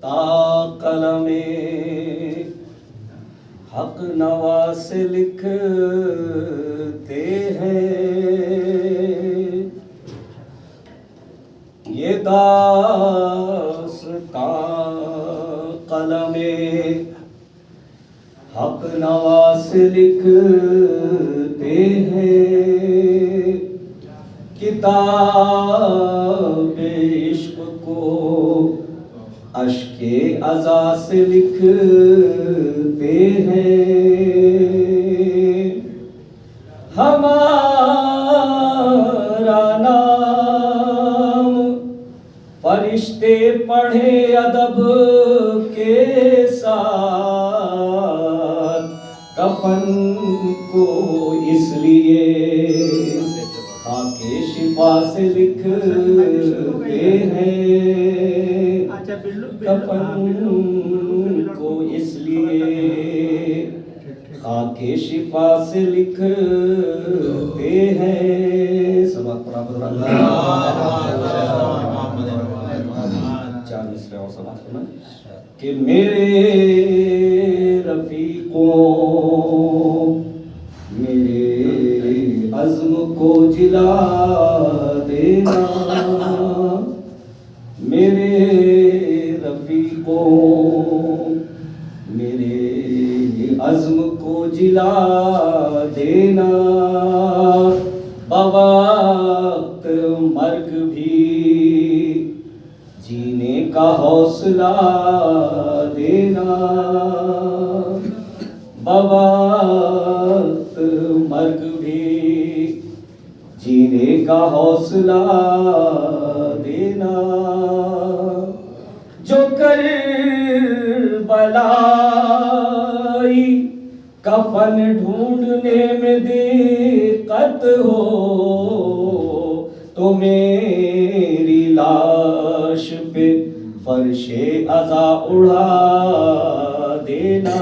تا قلم حق نوا سے لکھتے ہیں یہ داستان قلم حق نوا سے لکھتے ہیں کتاب عشق کو اشک عزا سے لکھتے ہیں ہمارا نام فرشتے پڑھے ادب کے ساتھ کفن کو اس لیے خاک شفا سے لکھتے ہیں کفن کو اس لیے خاک شفا سے لکھتے ہیں سبق پڑھا چار مصرے اور سبق سنا کہ میرے رفیقوں میرے عزم کو جلا دینا میرے رفیقوں میرے عزم کو جلا دینا بوقت مرگ بھی جینے کا حوصلہ دینا بوقت مرگ بھی جینے کا حوصلہ دینا جو کربلائی کفن ڈھونڈنے میں دقت ہو تو میری لاش پہ فرش عزا اڑا دینا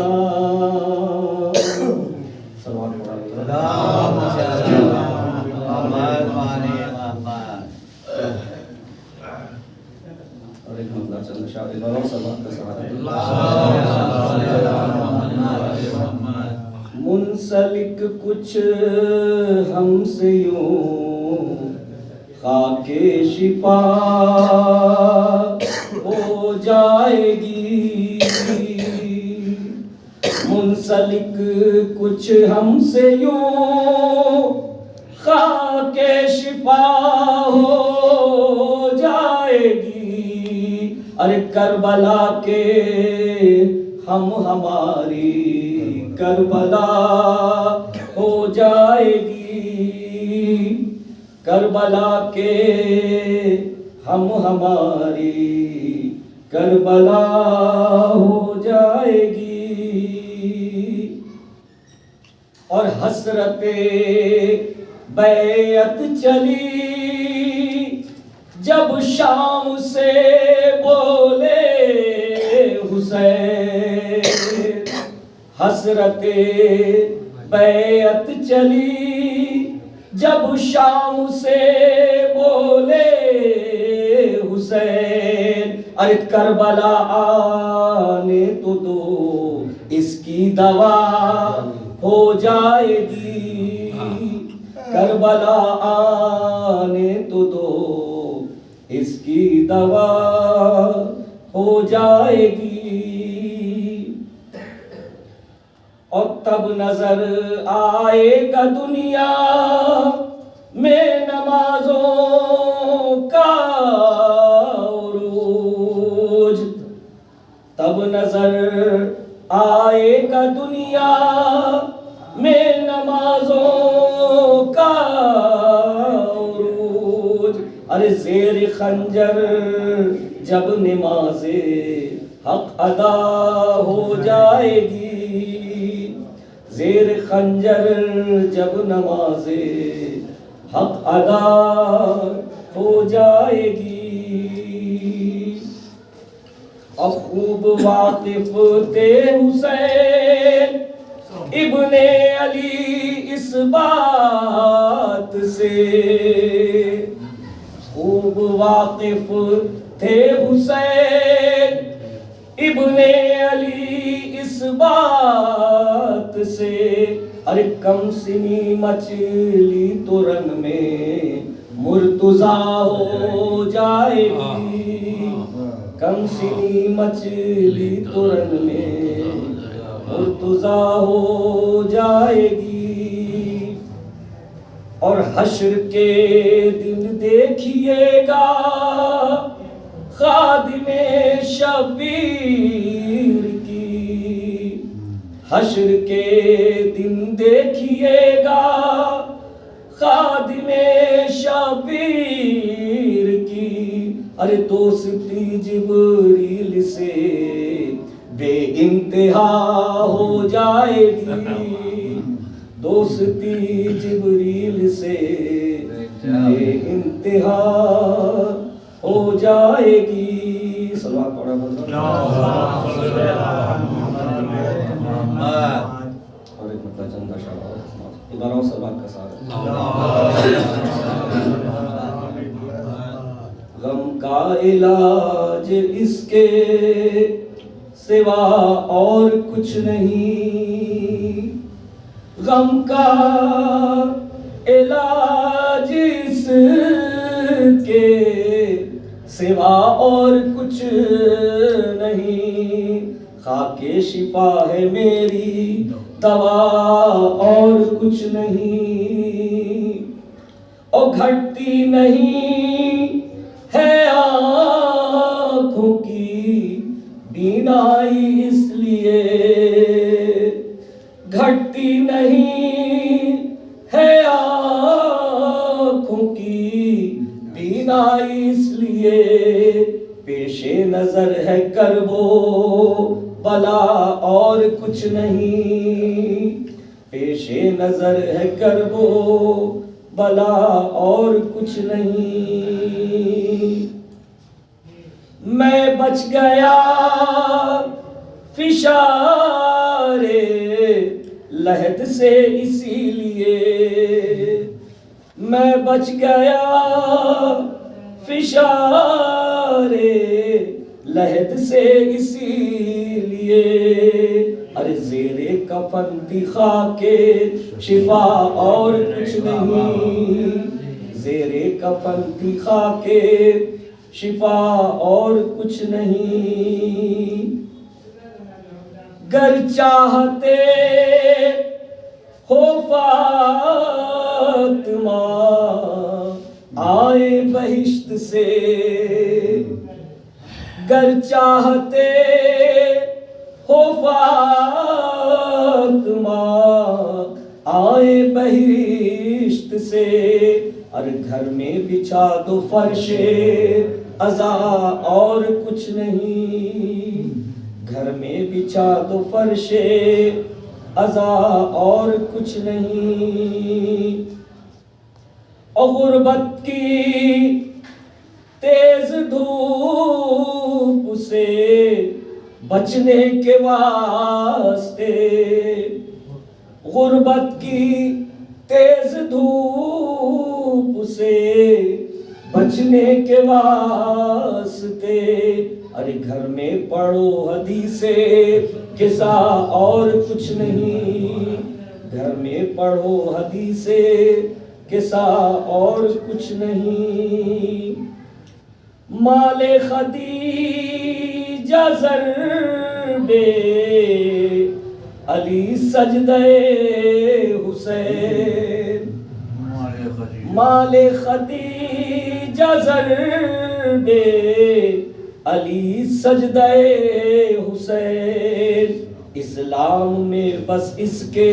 منسلک کچھ ہم سے یوں خاک شفا ہو جائے گی منسلک کچھ ہم سے یوں خاک شفا ہو جائے گی ارے کربلا کے ہم ہماری کربلا ہو جائے گی کربلا کے ہم ہماری کربلا ہو جائے گی اور حسرت بیعت چلی جب شام سے بولے حسین حسرت بیعت چلی جب شام سے بولے حسین ارے کربلا آنے تو دو اس کی دوا ہو جائے گی کربلا آنے تو دو اس کی دوا ہو جائے گی اور تب نظر آئے گا دنیا میں نمازوں کا عروج تب نظر آئے گا دنیا میں نمازوں کا عروج ارے زیر خنجر جب نماز حق ادا ہو جائے گی زیر خنجر جب نماز حق ادا ہو جائے گی اب خوب واقف تھے حسین ابن علی اس بات سے خوب واقف تھے حسین ابن علی اس بات سے، ارے کم سنی مچھلی تو رنگ میں مرتضیٰ ہو جائے گی، کم سنی مچھلی تو رنگ میں مرتضیٰ ہو جائے گی، اور حشر کے دن دیکھیے گا خادم شبیر کی، حشر کے دن دیکھیے گا خادم شبیر کی، ارے دوستی جبریل سے بے انتہا ہو جائے گی، دوستی جبریل سے بے انتہا ہو جائے گی۔ صلوات پڑھا اور ایک مطلب چند اشعار اداروں صلوات کا ساتھ۔ غم کا علاج اس کے سوا اور کچھ نہیں، غم کا علاج اس کے سوا اور کچھ نہیں، خاک شفا ہے میری دوا اور کچھ نہیں، اور گھٹتی نہیں ہے آنکھوں کی بینائی اس لیے، گھٹتی نہیں ہے آنکھوں کی بینائی اس لیے، پیش نظر ہے کرب و بلا اور کچھ نہیں، پیش نظر ہے کرب و بلا اور کچھ نہیں، میں بچ گیا فشار لحد سے اسی لیے، میں بچ گیا فشار لحد سے اسی لیے، ارے زیر کفن تھی خاک شفا اور کچھ نہیں، زیر کفن تھی خاک شفا اور کچھ نہیں، گر چاہتے ہو فاطمہ آئے بہشت سے، گر چاہتے ہو فاطمہ آئے بہشت سے، اور گھر میں بچھا دو فرش عزا اور کچھ نہیں، گھر میں بچھا دو فرش عزا اور کچھ نہیں، اور غربت کی تیز دھوپ سے بچنے کے واسطے، غربت کی تیز دھوپ سے بچنے کے واسطے، ارے گھر میں پڑھو حدیث قصہ اور کچھ نہیں، گھر میں پڑھو حدیث قصہ اور کچھ نہیں، مال خدیجہ ضرب علی سجدہ حسین، مال خدیجہ ضرب علی سجدہ حسین، اسلام میں بس اس کے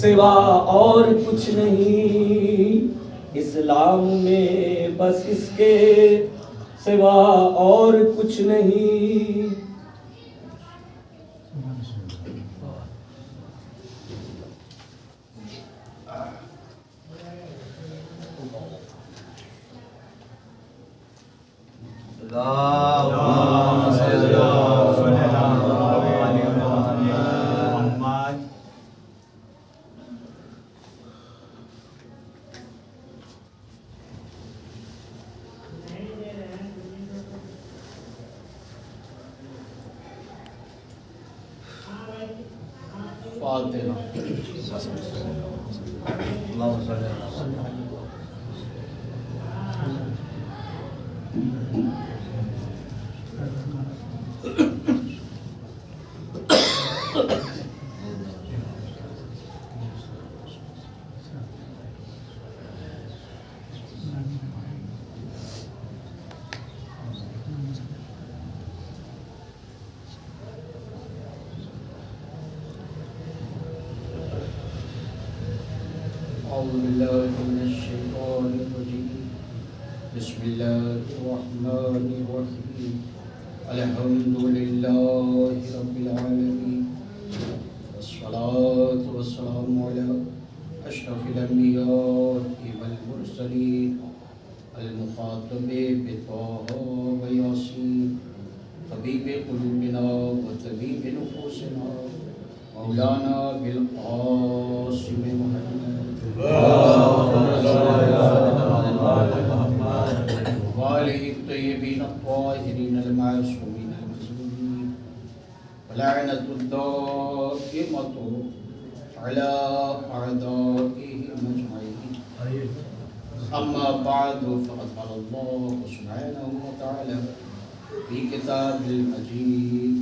سوا اور کچھ نہیں، اسلام میں بس اس کے سوا اور کچھ نہیں، فاتحہ۔ اللهم صل على أعوذ بالله من الشيطان الرجيم بسم الله الرحمن الرحيم الحمد لله رب العالمين والصلاة والسلام على أشرف الأنبياء والمرسلين المخاطب بطه وياسين طبيب قلوبنا وطبيب نفوسنا مولانا بالقاسم محمد وآله الطيبين الطاهرين المعصومين المظلومين ولعنة الدائمة على أعدائهم أجمعين. أما بعد فقد قال الله سبحانه وتعالى في كتاب المجيد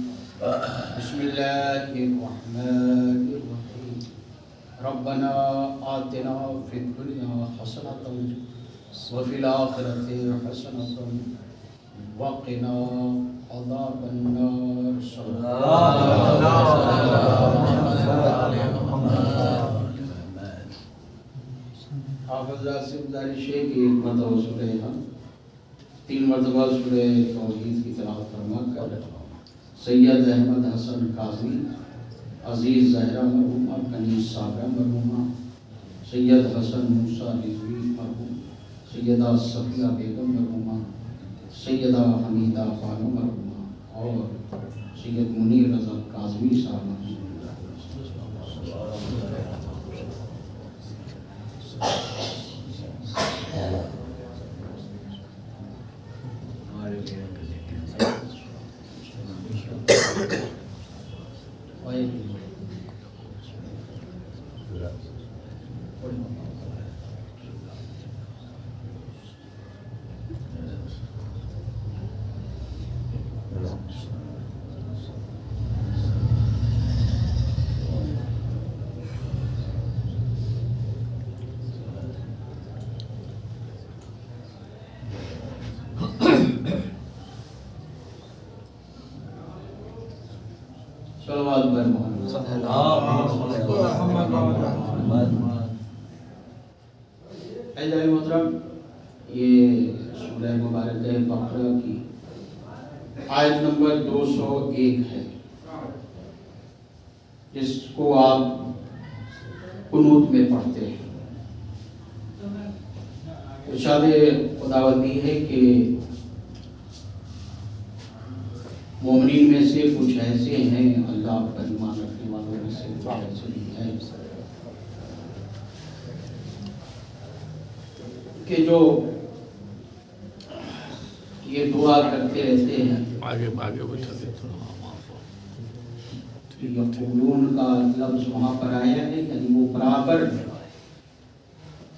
بسم الله الرحمن الرحيم ربنا آتنا في الدنيا حسنة وفي الآخرة حسنة وقنا عذاب النار. صلی حافظ سے گزارش ہے کہ ایک مرتبہ سورہ 3 مرتبہ سورہ توحید کی تلاوت فرما کر سید احمد حسن کاظمی، عزیز زہرا مرحومہ، کنیز صابرہ مرحومہ، سید حسن موسیٰ رضوی مرحوم، سیدہ صفیہ بیگم مرحومہ، سیدہ حمیدہ خانم مرحومہ اور سید منیر رضا کاظمی صاحب مرحوم. صلوات بر محمد. اعزائے محترم، یہ سورہ مبارکہ بقرہ کی آیت نمبر 201 ہے، جس کو آپ قنوت میں پڑھتے ہیں. ارشاد خداوند ہے کہ مومنین میں سے کچھ ایسے ہیں، اللہ پر ایمان رکھنے والوں میں سے کچھ ایسے بھی ہیں کہ جو یہ دعا کرتے رہتے ہیں. یقولون کا لفظ وہاں پر آیا ہے، یعنی وہ برابر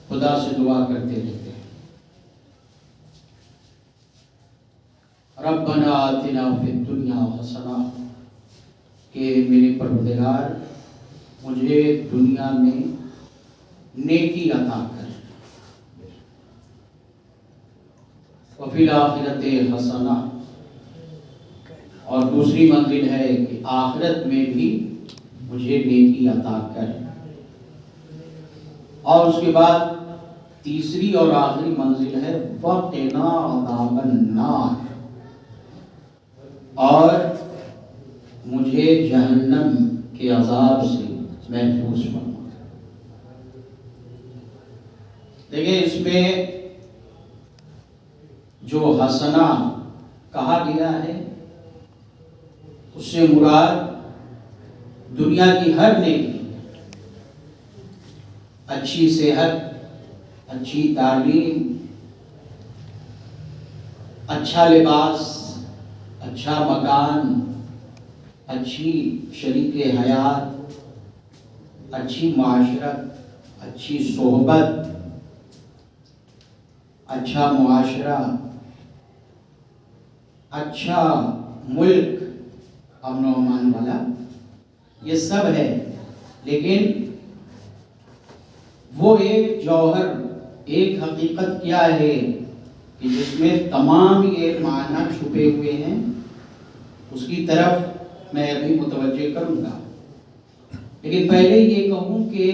خدا سے دعا کرتے رہتے ہیں. ربنا آتنا فی الدنیا حسنہ، کہ میرے پروردگار مجھے دنیا میں نیکی عطا کر، وفی الآخرۃ حسنہ، اور دوسری منزل ہے کہ آخرت میں بھی مجھے نیکی عطا کر، اور اس کے بعد تیسری اور آخری منزل ہے وقنا عذاب النار، اور مجھے جہنم کے عذاب سے محفوظ فرما. دیکھیں اس میں جو حسنہ کہا گیا ہے اس سے مراد دنیا کی ہر نیکی، اچھی صحت، اچھی تعلیم، اچھا لباس، اچھا مکان، اچھی شریک حیات، اچھی معاشرت، اچھی صحبت، اچھا معاشرہ، اچھا ملک، امن و امان والا، یہ سب ہے، لیکن وہ ایک جوہر، ایک حقیقت کیا ہے کہ جس میں تمام یہ معنی چھپے ہوئے ہیں، اس کی طرف میں ابھی متوجہ کروں گا۔ لیکن پہلے یہ کہوں کہ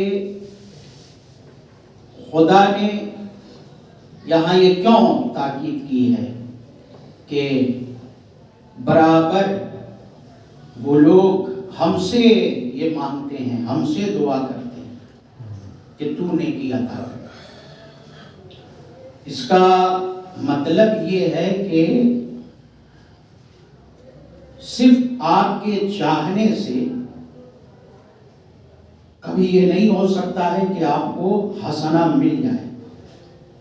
خدا نے یہاں یہ کیوں تاکید کی ہے کہ برابر وہ لوگ ہم سے یہ مانگتے ہیں، ہم سے دعا کرتے ہیں کہ تو نیکی عطا کر۔ اس کا مطلب یہ ہے کہ صرف آپ کے چاہنے سے کبھی یہ نہیں ہو سکتا ہے کہ آپ کو حسنہ مل جائے۔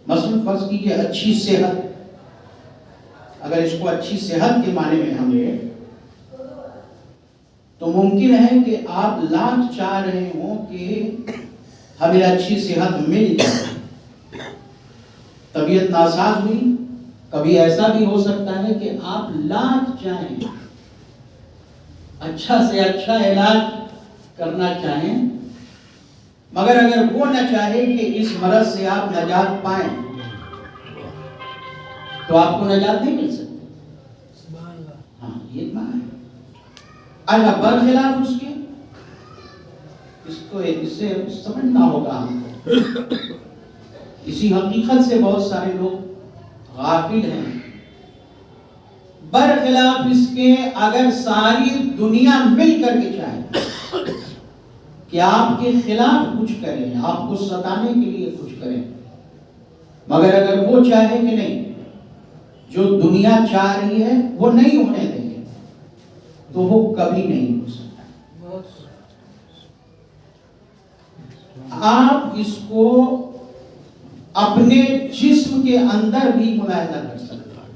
مثلا فرض کیجیے اچھی صحت، اگر اس کو اچھی صحت کے معنی میں ہم لیں تو ممکن ہے کہ آپ لاکھ چاہ رہے ہوں کہ ہمیں اچھی صحت مل جائے، طبیعت ناساز ہوئی، کبھی ایسا بھی ہو سکتا ہے کہ آپ لاکھ چاہیں، اچھا سے اچھا علاج کرنا چاہیں، مگر اگر وہ نہ چاہے کہ اس مرض سے آپ نجات پائیں تو آپ کو نجات نہیں مل سکتی۔ ہاں یہ معنی ہے۔ اچھا برخلاف اس کے، اس سے سمجھنا ہوگا ہم کو، اسی حقیقت سے بہت سارے لوگ غافل ہیں۔ برخلاف اس کے اگر ساری دنیا مل کر کے چاہے کہ آپ کے خلاف کچھ کریں، آپ کو ستانے کے لیے کچھ کریں، مگر اگر وہ چاہے کہ نہیں، جو دنیا چاہ رہی ہے وہ نہیں ہونے دیں گے، تو وہ کبھی نہیں ہو سکتا۔ آپ اس کو اپنے جسم کے اندر بھی ملاحظہ کر سکتے ہیں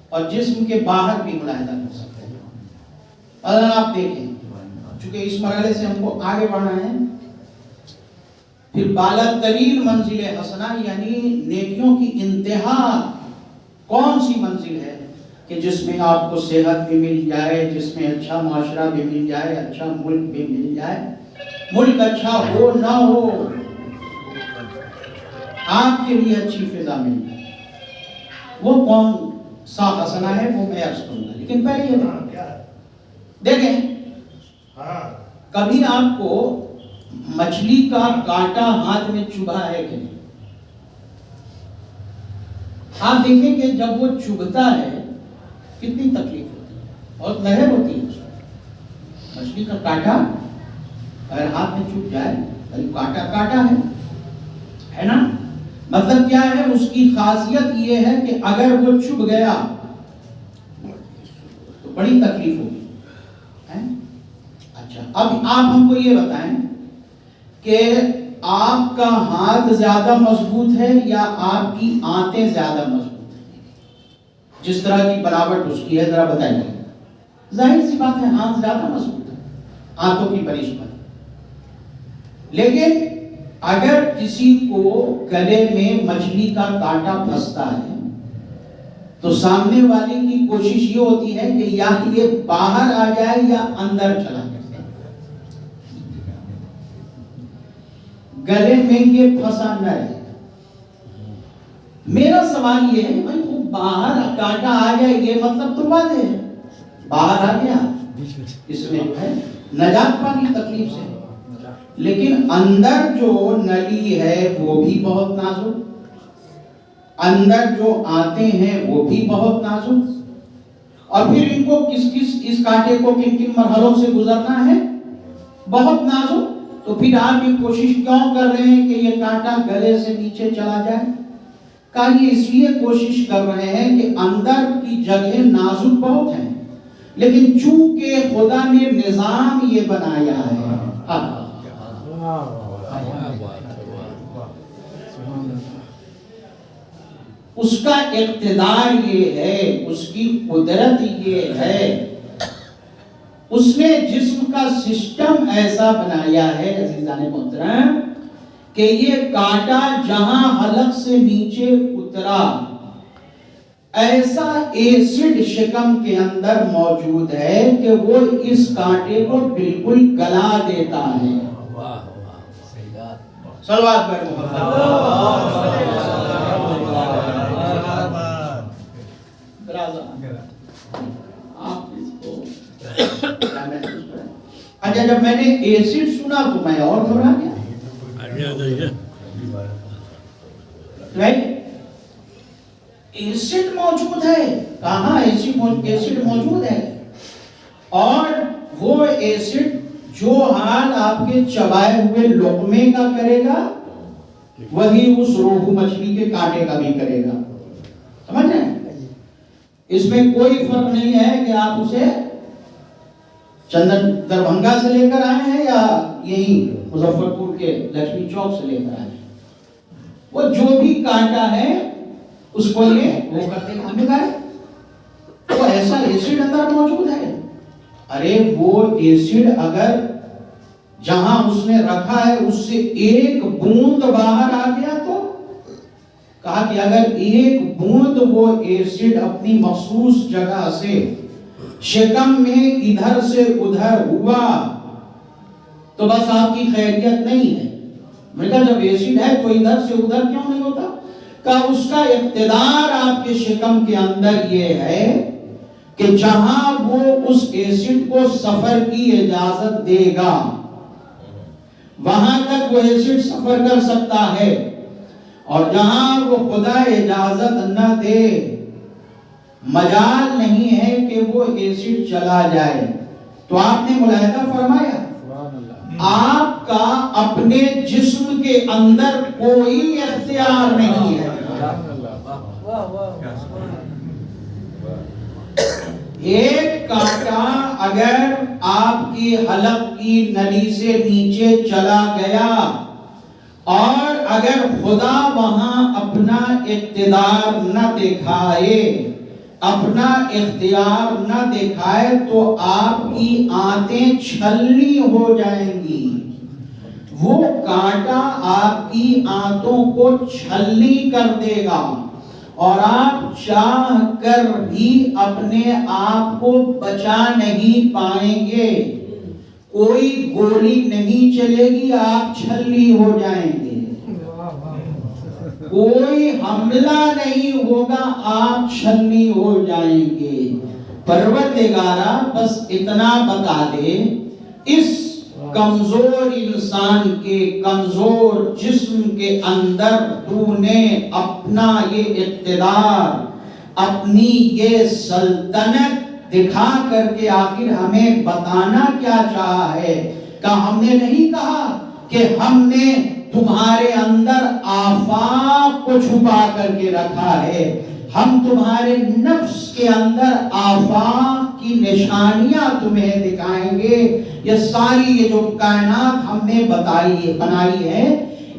اور جسم کے باہر بھی ملاحظہ کر سکتے ہیں۔ اور آپ دیکھیں، چونکہ اس مرحلے سے ہم کو آگے بڑھنا ہے، پھر بالا ترین منزل حسنہ یعنی نیکیوں کی انتہا کون سی منزل ہے کہ جس میں آپ کو صحت بھی مل جائے، جس میں اچھا معاشرہ بھی مل جائے، اچھا ملک بھی مل جائے، ملک اچھا ہو نہ ہو، آپ کے لیے اچھی فضا مل جائے، وہ کون سا حسنہ ہے وہ میں عرض کروں گا۔ لیکن پہلے یہ دیکھیں، کبھی آپ کو مچھلی کا کانٹا ہاتھ میں چبھا ہے کہ نہیں؟ آپ دیکھیں کہ جب وہ چبھتا ہے کتنی تکلیف ہوتی ہے، بہت لہر ہوتی ہے اس میں۔ مچھلی کا کانٹا اگر ہاتھ میں چبھ جائے، کانٹا کانٹا ہے نا، مطلب کیا ہے، اس کی خاصیت یہ ہے کہ اگر وہ چبھ گیا تو بڑی تکلیف ہوگی۔ اچھا، اب آپ ہم کو یہ بتائیں کہ آپ کا ہاتھ زیادہ مضبوط ہے یا آپ کی آنتیں زیادہ مضبوط ہیں؟ جس طرح کی بناوٹ اس کی ہے ذرا بتائیے۔ ظاہر سی بات ہے ہاتھ زیادہ مضبوط ہے ہاتھوں کی بنسبت، لیکن اگر کسی کو گلے میں مچھلی کا کانٹا پھنستا ہے تو سامنے والے کی کوشش یہ ہوتی ہے کہ یا یہ باہر آ جائے یا اندر چلا جائے، گلے میں یہ پھنسا نہ رہے۔ میرا سوال یہ ہے کہ بھائی وہ باہر کانٹا آ جائے، یہ مطلب تو واضح ہے، باہر آ گیا، اس میں جو ہے نجات پانی تکلیف سے، لیکن اندر جو نلی ہے وہ بھی بہت نازک، اندر جو آتے ہیں وہ بھی بہت نازک، اور پھر ان کو اس کانٹے کو کن کن مرحلوں سے گزرنا ہے، بہت نازک۔ تو پھر آپ یہ کوشش کیوں کر رہے ہیں کہ یہ کانٹا گلے سے نیچے چلا جائے؟ کہ یہ اس لیے کوشش کر رہے ہیں کہ اندر کی جگہیں نازک بہت ہیں، لیکن چونکہ خدا نے نظام یہ بنایا ہے، اس کا اقتدار یہ ہے، اس کی قدرت یہ ہے اس نے جسم کا سسٹم ایسا بنایا ہے عزیزان محترم کہ یہ کانٹا جہاں حلق سے نیچے اترا ایسا ایسڈ شکم کے اندر موجود ہے کہ وہ اس کانٹے کو بالکل گلا دیتا ہے. صلوات پر آپ اس کو اچھا جب میں نے ایسڈ سنا تو میں اور گھبرا گیا. ایسڈ موجود ہے, کہاں ایسڈ موجود ہے, اور وہ ایسڈ جو حال آپ کے چبائے ہوئے لقمے کا کرے گا وہی اس روہو مچھلی کے کانٹے کا بھی کرے گا. سمجھ رہے ہیں؟ اس میں کوئی فرق نہیں ہے کہ آپ اسے چندن دربھنگا سے لے کر آئے ہیں یا یہی مظفر پور کے لکشمی چوک سے لے کر آئے ہیں. وہ جو بھی کانٹا ہے اس کو یہ وہ کرتے ہیں ہمیں کہا وہ ایسا ایسڈ اندر موجود ہے. ارے وہ ایسڈ اگر جہاں اس نے رکھا ہے اس سے ایک بوند باہر آ گیا تو کہا کہ اگر ایک بوند وہ ایسڈ اپنی مخصوص جگہ سے شکم میں ادھر سے ادھر ہوا تو بس آپ کی خیریت نہیں ہے. میں کہا جب ایسڈ ہے تو ادھر سے ادھر کیوں نہیں ہوتا؟ کہ اس کا اقتدار آپ کے شکم کے اندر یہ ہے کہ جہاں وہ اس ایسڈ کو سفر کی اجازت دے گا وہاں تک وہ ایسڈ سفر کر سکتا ہے, اور جہاں وہ خدا اجازت نہ دے مجال نہیں ہے کہ وہ ایسڈ چلا جائے. تو آپ نے ملاحظہ فرمایا آپ کا اپنے جسم کے اندر کوئی اختیار نہیں ہے. ایک کانٹا اگر آپ کی حلق کی نلی سے نیچے چلا گیا اور اگر خدا وہاں اپنا اقتدار نہ دکھائے, اپنا اختیار نہ دکھائے تو آپ کی آنتیں چھلنی ہو جائیں گی. وہ کانٹا آپ کی آنتوں کو چھلنی کر دے گا اور آپ چاہ کر بھی اپنے آپ کو بچا نہیں پائیں گے. کوئی گولی نہیں چلے گی, آپ چھلنی ہو جائیں گے. کوئی حملہ نہیں ہوگا, آپ چھلنی ہو جائیں گے. پروردگارہ بس اتنا بتا دے اس کمزور انسان کے کمزور جسم کے اندر تو نے اپنا یہ اقتدار, اپنی یہ سلطنت دکھا کر کے آخر ہمیں بتانا کیا چاہا ہے. کہ ہم نے نہیں کہا کہ ہم نے تمہارے اندر آفاق کو چھپا کر کے رکھا ہے, ہم تمہارے نفس کے اندر آفاق کی نشانیاں تمہیں دکھائیں گے. یہ ساری یہ جو کائنات ہم نے بنائی ہے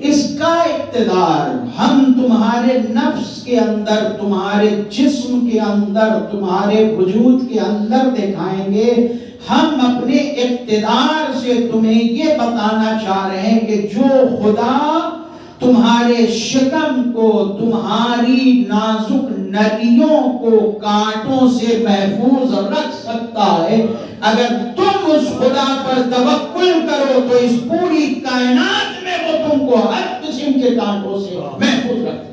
اس کا اقتدار ہم تمہارے نفس کے اندر, تمہارے جسم کے اندر, تمہارے وجود کے اندر دکھائیں گے. ہم اپنے اقتدار سے تمہیں یہ بتانا چاہ رہے ہیں کہ جو خدا تمہارے شکم کو, تمہاری نازک نلیوں کو کانٹوں سے محفوظ رکھ سکتا ہے, اگر تم اس خدا پر توکل کرو تو اس پوری کائنات میں وہ تم کو ہر قسم کے کانٹوں سے محفوظ رکھے.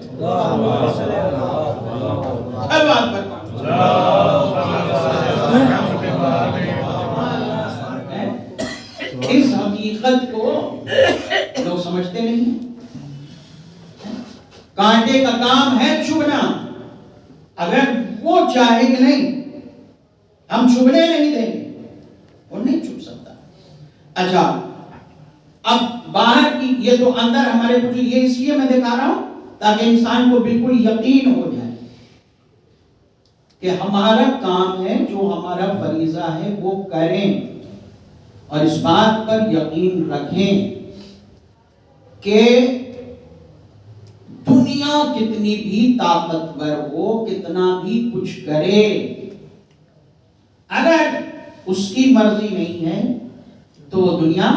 ہر بات پر اس حقیقت کو لوگ سمجھتے نہیں ہیں. کانٹے کا کام ہے چبھنا, اگر وہ چاہے کہ نہیں ہم چبھنے نہیں دیں گے, وہ نہیں چبھ سکتا. اچھا اب باہر کی یہ تو اندر ہمارے وجود, یہ اس لیے میں دکھا رہا ہوں تاکہ انسان کو بالکل یقین ہو جائے کہ ہمارا کام ہے, جو ہمارا فریضہ ہے وہ کریں, اور اس بات پر یقین رکھیں کہ دنیا کتنی بھی طاقتور ہو, کتنا بھی کچھ کرے, اگر اس کی مرضی نہیں ہے تو وہ دنیا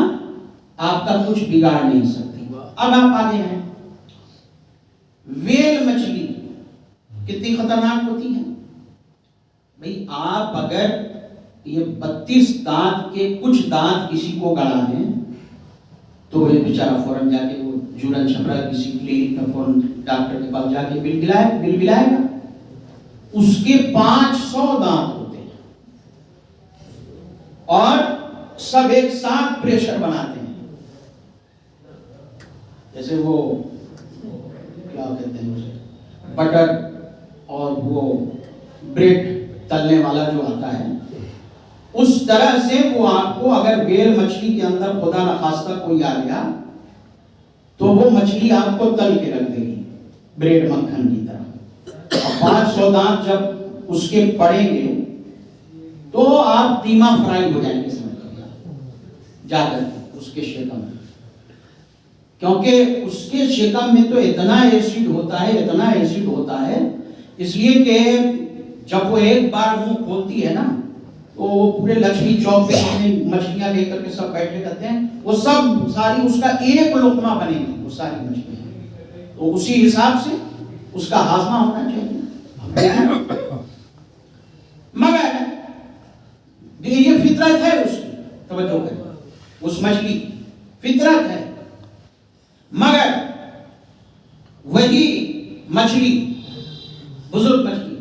آپ کا کچھ بگاڑ نہیں سکتی۔ اب آپ آگے ہیں، ویل مچھلی کتنی خطرناک ہوتی ہے بھئی۔ آپ اگر یہ 32 دانت کے کچھ دانت کسی کو گڑا دیں تو وہ بیچارہ فوراً جا کے وہ جورن چھپرا کسی کلینک میں فوراً ڈاکٹر کے پاس جا کے بل بلائے گا۔ اس کے 500 دانت ہوتے ہیں اور سب ایک ساتھ پریشر بناتے ہیں، جیسے وہ کیا کہتے ہیں اسے، بٹر اور وہ بریڈ تلنے والا جو آتا ہے، اس طرح سے وہ آپ کو اگر ویل مچھلی کے اندر خدا نخواستہ کوئی آ گیا تو وہ مچھلی آپ کو تل کے رکھ دے گی بریڈ مکھن کی طرح۔ اور 500 دانت جب اس کے پڑیں گے تو آپ قیمہ فرائی ہو جائیں گے، سمجھ لیجیے جا کر اس کے شکم میں، کیونکہ اس کے شکم میں تو اتنا ایسڈ ہوتا ہے اس لیے کہ جب وہ ایک بار منہ کھولتی ہے نا تو وہ پورے لکشمی چوک پہ مچھلیاں لے کر کے سب بیٹھے رہتے ہیں، وہ سب ساری اس کا ایک لقمہ بنے گی وہ ساری مچھلیاں، تو اسی حساب سے اس کا ہاضمہ ہونا چاہیے۔ مگر یہ فطرت ہے اس کی، توجہ کریں، اس مچھلی فطرت ہے، مگر وہی مچھلی بزرگ مچھلی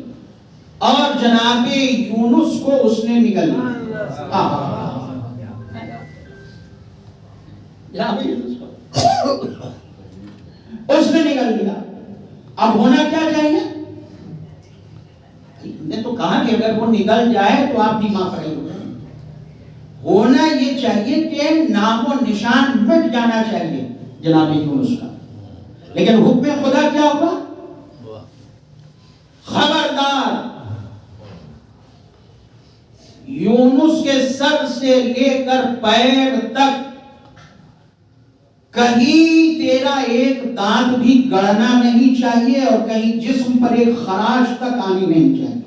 اور جناب یونس کو اس نے نگل لیا، اس نے نگل لیا۔ اب ہونا کیا چاہیے؟ نے تو کہا کہ اگر وہ نگل جائے تو آپ دماغ فرائی ہو جائیں۔ ہونا یہ چاہیے کہ نام و نشان مٹ جانا چاہیے جناب یونس کا، لیکن حکم خدا کیا ہوگا؟ خبردار، یونس کے سر سے لے کر پیر تک کہیں تیرا ایک دانت بھی گڑنا نہیں چاہیے اور کہیں جسم پر ایک خراش تک آنی نہیں چاہیے،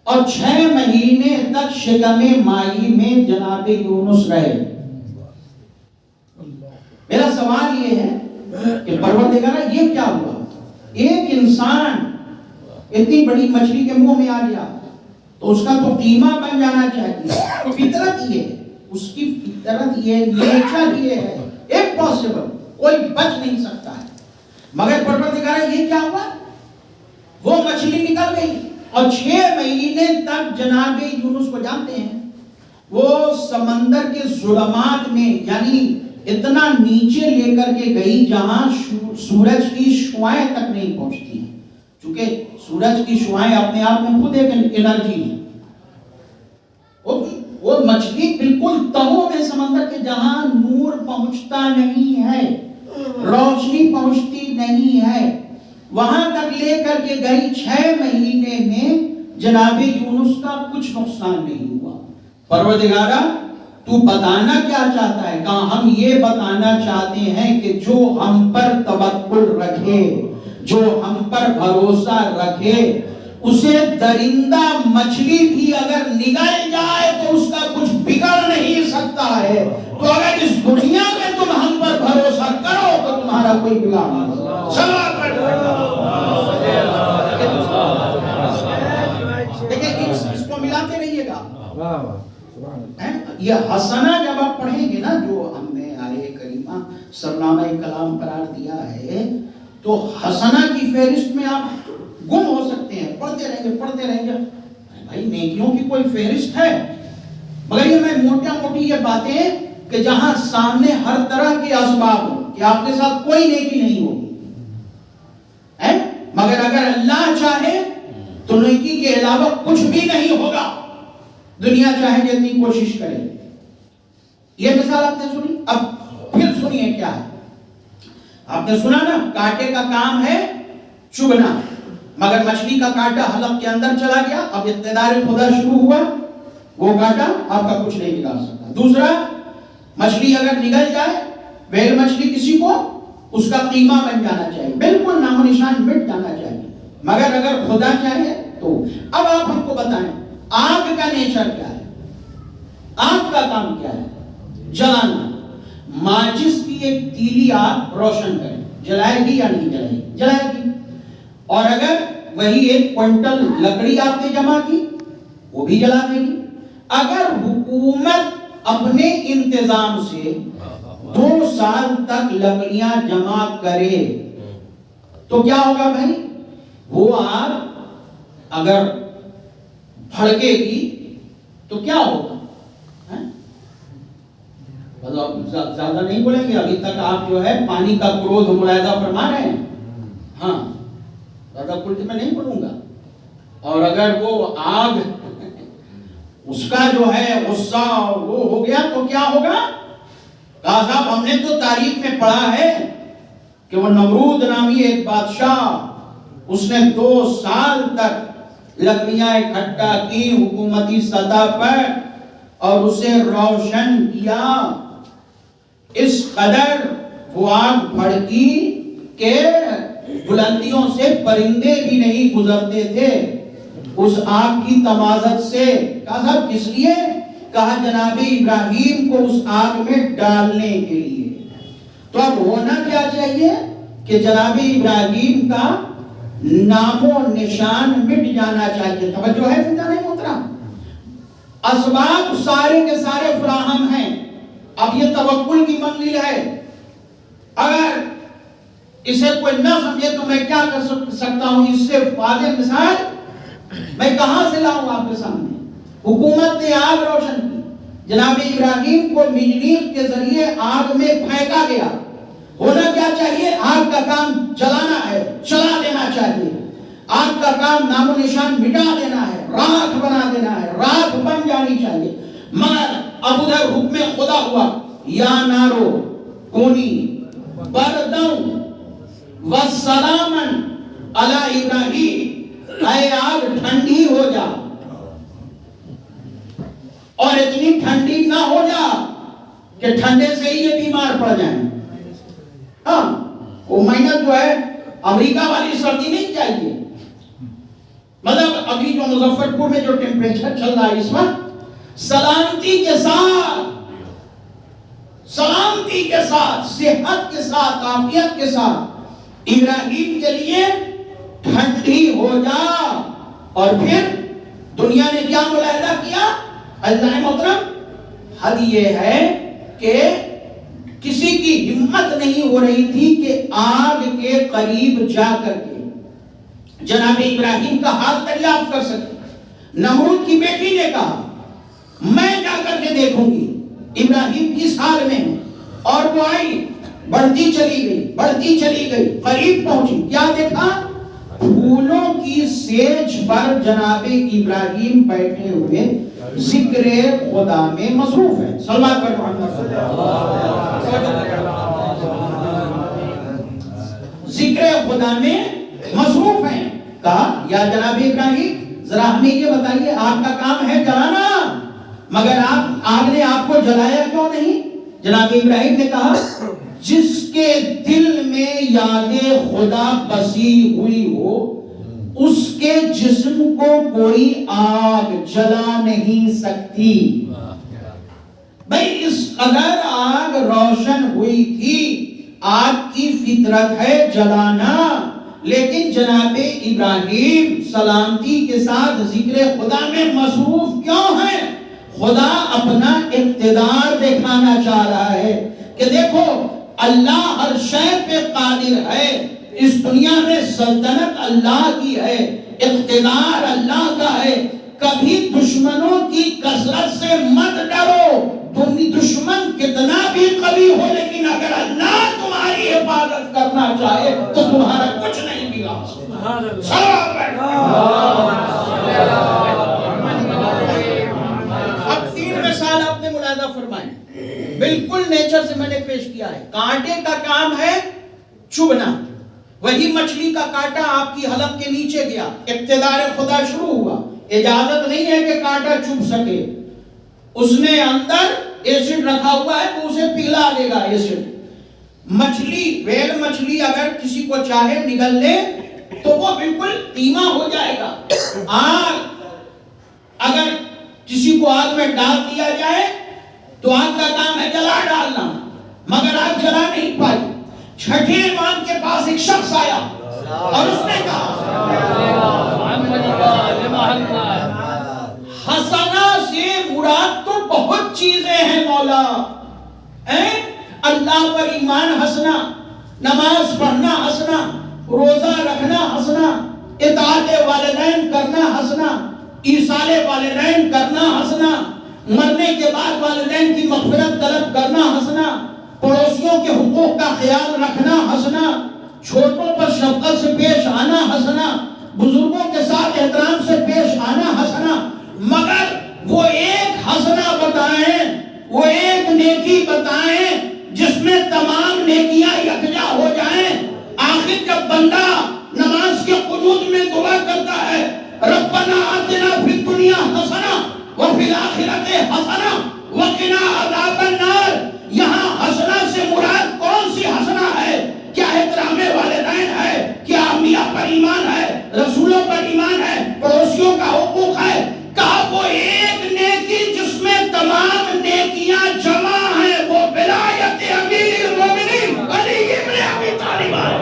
اور 6 مہینے تک شکم مائی میں جناب یونس رہے۔ میرا سوال یہ ہے کہ پروردگار یہ کیا ہوا؟ ایک انسان اتنی بڑی مچھلی کے منہ میں آ گیا تو اس کا تو قیمہ بن جانا چاہیے، فطرت یہ ہے، اس کی فطرت یہ نیچر یہ ہے، امپاسبل، کوئی بچ نہیں سکتا ہے، مگر پروردگار یہ کیا ہوا؟ وہ مچھلی نکل گئی اور 6 مہینے تک جناب یونس کو جانتے ہیں وہ سمندر کے ظلمات میں، یعنی اتنا نیچے لے کر کے گئی جہاں سورج کی شعاعیں تک نہیں پہنچتی ہیں، چونکہ سورج کی شعاعیں اپنے آپ میں خود ایک انرجی ہے۔ وہ مچھلی بالکل تہوں میں سمندر کے جہاں نور پہنچتا نہیں ہے، روشنی پہنچتی نہیں ہے، وہاں تک لے کر کے گئی۔ 6 مہینے میں جناب یونس کا کچھ نقصان نہیں ہوا۔ پروردگارا تو بتانا کیا چاہتا ہے؟ کہا ہم یہ بتانا چاہتے ہیں کہ جو ہم پر توکل رکھے، جو ہم پر بھروسہ رکھے، اسے درندہ مچھلی بھی اگر نگل جائے تو اس کا کچھ بگڑ نہیں سکتا ہے، تو اگر اس دنیا میں تم ہم پر بھروسہ کرو تو تمہارا کوئی بگاڑ نہیں۔ دیکھیں اس کو ملاتے رہیے گا۔ یہ حسنہ جب آپ پڑھیں گے نا، جو ہم نے آیہ کریمہ سرنامہ کلام قرار دیا ہے، تو حسنہ کی فہرست میں آپ گم ہو سکتے ہیں، پڑھتے رہیں گے بھائی نیکیوں کی کوئی فہرست ہے، مگر یہ میں موٹی یہ باتیں کہ جہاں سامنے ہر طرح کے اسباب ہو کہ آپ کے ساتھ کوئی نیکی نہیں ہوگی، مگر اگر اللہ چاہے تو نیکی کے علاوہ کچھ بھی نہیں ہوگا، دنیا چاہے جتنی کوشش کرے۔ یہ مثال آپ نے سنی، اب پھر سنیے کیا ہے۔ آپ نے سنا نا کانٹے کا کام ہے چبھنا، مگر مچھلی کا کانٹا حلق کے اندر چلا گیا، اب اقتدار خدا شروع ہوا، وہ کانٹا آپ کا کچھ نہیں بگاڑ سکتا۔ دوسرا، مچھلی اگر نگل جائے، ویل مچھلی کسی کو اس کا قیمہ بن جانا چاہیے، بالکل نام و نشان مٹ جانا چاہیے، مگر اگر خدا چاہے تو اب آپ ہم کو بتائیں آگ کا نیچر کیا ہے؟ آگ کا کام کیا ہے؟ جلانا. ماچس کی ایک تیلی آپ روشن کریں، جلائے گی یا نہیں جلائے گی؟ جلائے گی. اور اگر وہی 1 کوئنٹل لکڑی آپ نے جمع کی وہ بھی جلا دے گی. اگر حکومت اپنے انتظام سے 2 سال تک لکڑیاں جمع کرے تو کیا ہوگا بھائی؟ وہ آگ اگر بھڑکے گی تو کیا ہوگا؟ زیادہ نہیں بولیں گے، ابھی تک آپ جو ہے پانی کا کرودھ ملاحظہ فرما رہے ہیں. ہاں زیادہ کلٹ میں نہیں بولوں گا. اور اگر وہ آگ اس کا جو ہے غصہ وہ ہو گیا تو کیا ہوگا؟ کہا صاحب ہم نے تو تاریخ میں پڑھا ہے کہ وہ نمرود نامی ایک بادشاہ، اس نے 2 سال تک لکڑیاں اکٹھا کی حکومتی سطح پر اور اسے روشن کیا. اس قدر وہ آگ بھڑکی کہ بلندیوں سے پرندے بھی نہیں گزرتے تھے اس آگ کی تمازت سے. کہا صاحب کس لیے؟ کہا جناب ابراہیم کو اس آگ میں ڈالنے کے لیے. تو اب ہونا کیا چاہیے کہ جناب ابراہیم کا نام و نشان مٹ جانا چاہیے. توجہ ہے سمجھا نہیں محترم؟ اسباب سارے کے سارے فراہم ہیں. اب یہ توکل کی منزل ہے. اگر اسے کوئی نہ سمجھے تو میں کیا کر سکتا ہوں؟ اس سے واضح مثال میں کہاں سے لاؤں آپ کے سامنے؟ حکومت نے آگ روشن کی، جناب ابراہیم کو منجنیق کے ذریعے آگ میں پھینکا گیا. ہونا کیا چاہیے؟ آگ کا کام جلانا ہے، چلا دینا چاہیے. آگ کا کام نام و نشان مٹا دینا ہے، راکھ بنا دینا ہے، راکھ بن جانی چاہیے. مگر اب ادھر حکم خدا ہوا یا نارو کونی بردن وسلامن علی ابراہیم، اے آگ ٹھنڈی ہو جا اور اتنی ٹھنڈی نہ ہو جا کہ ٹھنڈے سے ہی یہ بیمار پڑ جائیں. ہاں وہ مہینہ جو ہے امریکہ والی سردی نہیں چاہیے. مطلب ابھی جو مظفر پور میں جو ٹیمپریچر چل رہا ہے اس وقت، سلامتی کے ساتھ صحت کے ساتھ عافیت کے ساتھ ابراہیم کے لیے ٹھنڈی ہو جا. اور پھر دنیا نے کیا ملاحظہ کیا؟ اللہ محترم حد یہ ہے کہ کسی کی ہمت نہیں ہو رہی تھی کہ آگ کے قریب جا کر کے جناب ابراہیم کا حال دریافت کر سکے. نمرود کی بیٹی نے کہا میں جا کر کے دیکھوں گی ابراہیم کس حال میں ہے. اور وہ آئی، بڑھتی چلی گئی، قریب پہنچی. کیا دیکھا؟ پھولوں کی سیج پر جناب ابراہیم بیٹھے ہوئے ذکر خدا میں مصروف ہیں. صلوات پر محمد صلی اللہ علیہ وسلم، ذکر خدا میں مصروف ہیں. کہا یا جناب ابراہیم ذرا ہمیں یہ بتائیے، آگ کا کام ہے جلانا، مگر آگ نے آپ کو جلایا کیوں نہیں؟ جناب ابراہیم نے کہا جس کے دل میں یاد خدا بسی ہوئی ہو اس کے جسم کو کوئی آگ جلا نہیں سکتی. بھئی اس قدر آگ روشن ہوئی تھی. آگ کی فطرت ہے جلانا، لیکن جناب ابراہیم سلامتی کے ساتھ ذکر خدا میں مصروف کیوں ہیں؟ خدا اپنا اقتدار دکھانا چاہ رہا ہے کہ دیکھو اللہ ہر شے پہ قادر ہے. اس دنیا میں سلطنت اللہ کی ہے، اقتدار اللہ کا ہے. کبھی دشمنوں کی کثرت سے مت ڈرو. دشمن کتنا بھی قوی ہو لیکن اگر اللہ تمہاری حفاظت کرنا چاہے تو تمہارا کچھ نہیں بگاڑ سکتا. اب 3 مثال آپ نے ملاحظہ فرمائے، بالکل نیچر سے میں نے پیش کیا ہے. کانٹے کا کام ہے چبھنا، وہی مچھلی کا کانٹا آپ کی حلق کے نیچے گیا، اقتدار خدا شروع ہوا. اجازت نہیں ہے کہ کانٹا چبھ سکے. اس نے اندر ایسڈ رکھا ہوا ہے تو اسے پگھلا دے گا ایسڈ. مچھلی، ویل مچھلی اگر کسی کو چاہے نگل لے تو وہ بالکل دھیما ہو جائے گا. آگ اگر کسی کو آگ میں ڈال دیا جائے تو آگ کا کام ہے جلا ڈالنا، مگر آگ جلا نہیں پائی. چھٹے امام کے پاس ایک شخص آیا اور اس نے کہا حسنہ سے مراد تو بہت چیزیں ہیں مولا. اللہ پر ایمان ہنسنا، نماز پڑھنا ہنسنا، روزہ رکھنا ہنسنا، اطاعت والدین کرنا ہنسنا، ایصال والدین کرنا ہنسنا، مرنے کے بعد والدین کی مغفرت طلب کرنا ہنسنا، پڑوسیوں کے حقوق کا خیال رکھنا ہنسنا، چھوٹوں پر شفقت سے پیش آنا ہنسنا، بزرگوں کے ساتھ احترام سے پیش آنا ہنسنا. مگر وہ ایک ہنسنا بتائیں، وہ ایک نیکی بتائیں جس میں تمام نیکیاں یکجا ہو جائیں. آخر جب بندہ نماز کے قنوت میں دعا کرتا ہے ربنا آتنا فی الدنیا حسنہ وفی الآخرۃ حسنہ وقنا عذاب النار، یہاں حسنہ سے مراد کون سی حسنہ ہے؟ کیا احترام والدین ہے؟ کیا انبیاء پر ایمان ہے؟ رسولوں پر ایمان ہے؟ پڑوسیوں کا حقوق ہے؟ کہا وہ ایک نیکی جس میں تمام نیکیاں جمع ہیں، وہ ولایت امیر المومنین علی ابن ابی طالب ہے.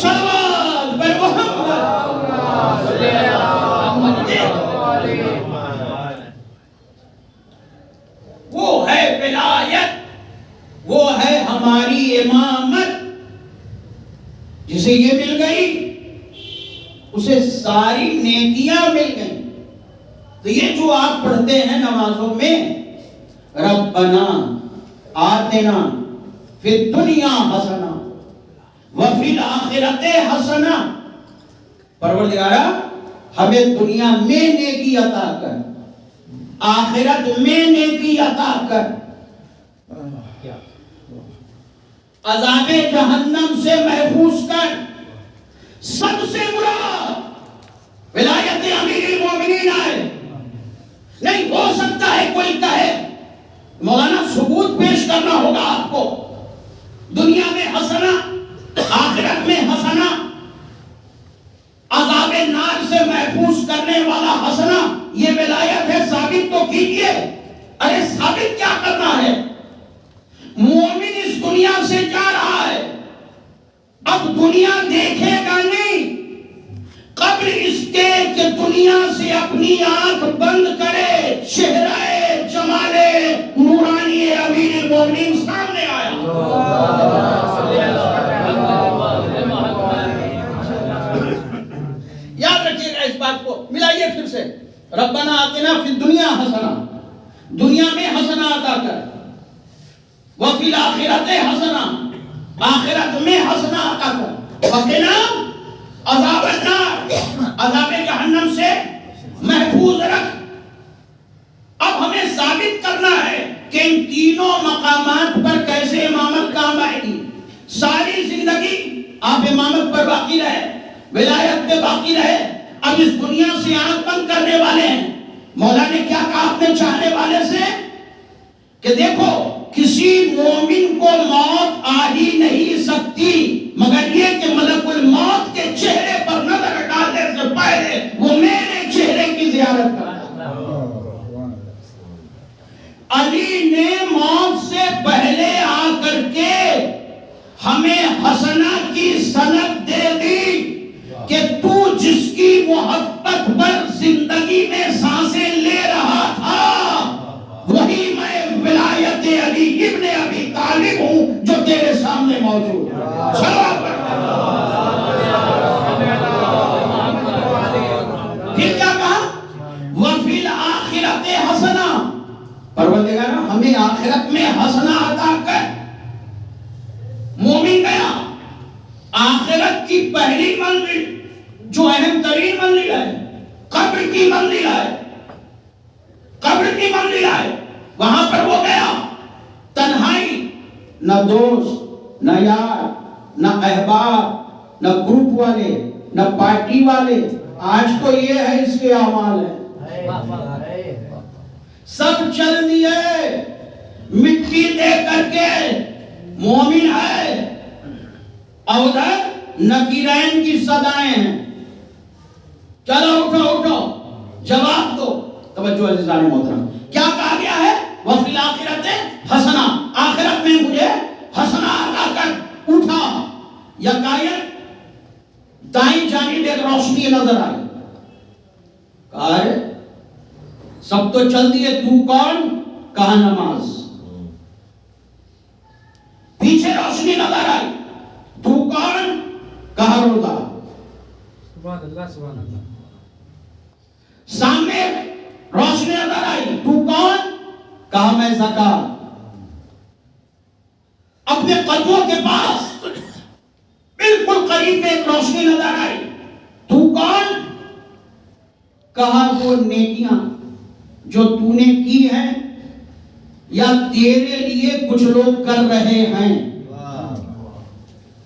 صلوات بر محمد. وہ ہے ولایت، وہ ہے ہماری امامت. جسے یہ مل گئی اسے ساری نیکیاں مل گئیں. تو یہ جو آپ پڑھتے ہیں نمازوں میں ربنا آتنا فی الدنیا حسنہ وفی الآخرۃ حسنہ، پروردگارا ہمیں دنیا میں نیکی عطا کر، آخرت میں نیکی عطا کر، عذاب جہنم سے محفوظ کر. سب سے مراد ولایت امیر المومنین ہے. نہیں ہو سکتا ہے کوئی کہے، مولانا ثبوت پیش کرنا ہوگا آپ کو. دنیا میں حسنہ، آخرت میں حسنہ، عذاب نار سے محفوظ کرنے والا حسنہ، یہ ولایت ہے. ثابت تو کیجئے. ارے ثابت کیا کرنا ہے؟ مومن اس دنیا سے جا رہا ہے، اب دنیا دیکھے گا نہیں، قبل اس کے کہ دنیا سے اپنی آنکھ بند کرے چہرہ جمال نورانی امیر المومنین سامنے آیا. یاد رکھیے گا اس بات کو. ملائیے پھر سے ربنا آتنا فی الدنیا حسنہ، دنیا میں حسنہ عطا کر، وفی الآخرۃ حسنہ، آخرت میں حسنہ عطا کر، وقنا عذاب النار، عذاب جہنم سے محفوظ رکھ. اب ہمیں ثابت کرنا ہے کہ ان تینوں مقامات پر کیسے امامت کام آئے گی. ساری زندگی آپ امامت پر باقی رہے، ولایت پہ باقی رہے، اب اس دنیا سے آنکھ بند کرنے والے ہیں. مولا نے کیا کہا اپنے چاہنے والے سے کہ دیکھو کسی مومن کو موت آ ہی نہیں سکتی مگر یہ کہ ملک الموت کے چہرے پر نظر ڈالنے سے پہلے وہ میرے چہرے کی زیارت کرتا. علی نے موت سے پہلے آ کر کے ہمیں حسنہ کی سند دے دی کہ تو جس کی محبت پر زندگی میں سانسیں لے رہا تھا وہی میں ولایت علی ابن ابی طالب ہوں جو تیرے سامنے موجود ہے. پھر کیا کہا؟ وفی الآخرۃ حسنہ، پروردگار ہمیں آخرت میں حسنہ عطا کر. مومن گیا آخرت کی پہلی منزل جو اہم ترین منزل ہے، قبر کی منزل ہے، قبر کی منزل ہے. وہاں پر وہ گیا تنہائی، نہ دوست، نہ یار، نہ احباب، نہ گروپ والے، نہ پارٹی والے. آج تو یہ ہے اس کے اعمال ہے، سب چل دیے مٹی دے کر کے مومن ہے، اور ادھر نکیرین کی صدائیں ہیں. چلو اٹھو اٹھو جواب دو. توجہ عزیزان محترم، کیا کہا گیا ہے؟ وفی الآخرت حسنہ، آخرت میں مجھے حسنہ عطا کر. اٹھا یکایک دائیں جانب ایک روشنی نظر آئی. کہا ہے سب تو چل دیے، تو کون؟ کہا نماز. پیچھے روشنی نظر آئی، تو کون؟ کہا روزہ. سبحان اللہ سبحان اللہ. سامنے روشنی نظر آئی، تو کون؟ کہا میں زکات. اپنے قدموں کے پاس بالکل قریب میں ایک روشنی نظر آئی، تو کون؟ کہا وہ نیکیاں جو تو نے کی ہیں یا تیرے لیے کچھ لوگ کر رہے ہیں.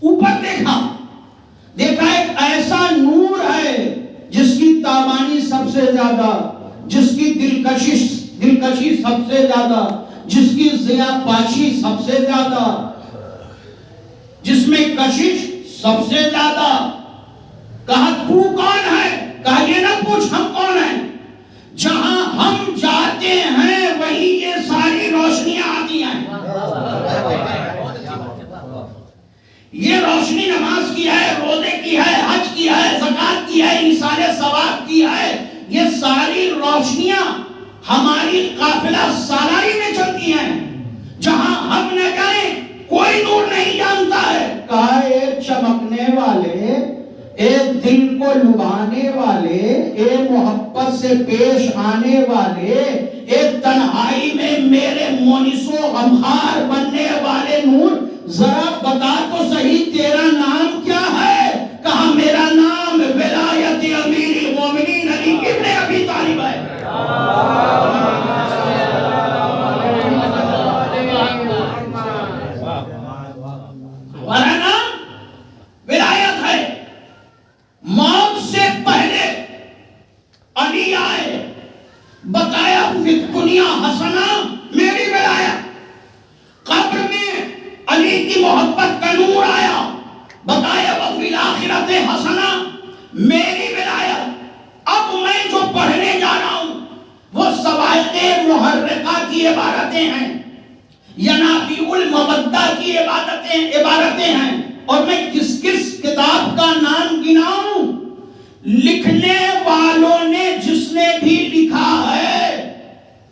اوپر دیکھا ایک ایسا نور ہے جس کی تابانی سب سے زیادہ، جس کی دلکشی سب سے زیادہ، جس کی ضیاء پاشی سب سے زیادہ، جس میں کشش سب سے زیادہ. کہا تو کون ہے؟ کہا یہ نہ پوچھ ہم کون ہیں، جہاں ہم جاتے ہیں وہیں یہ ساری روشنیاں آتی ہیں. یہ روشنی نماز کی ہے، روزے کی ہے، حج کی ہے، زکات کی ہے، ایصال ثواب کی ہے. یہ ساری روشنیاں ہماری قافلہ سالاری میں چلتی ہیں. جہاں ہم نہ جائیں کوئی نور نہیں جانتا ہے. کہا ایک چمکنے والے، ایک دل کو لبھانے والے، ایک محبت سے پیش آنے والے، ایک تنہائی میں میرے مونس و غمخوار بننے والے نور، ذرا بتا تو صحیح تیرا نام کیا ہے؟ کہا میرا نام ولایت امیر المومنین علی ابن ابی طالب ہے. ہمارا نام ولایت ہے. موت سے پہلے علی آئے، بتایا فی دنیا حسنہ، میری ولایت. قبر میں علی کی محبت کا نور آیا، بتایا وفی الآخرت حسنہ، میری ولایت. اب میں جو پڑھنے جا رہا ہوں وہ سوائق محرقہ کی عبارتیں ہیں، ینابیع المودہ کی عبارتیں ہیں. اور میں کس کس کتاب کا نام گناؤں؟ لکھنے والوں نے جس نے بھی لکھا ہے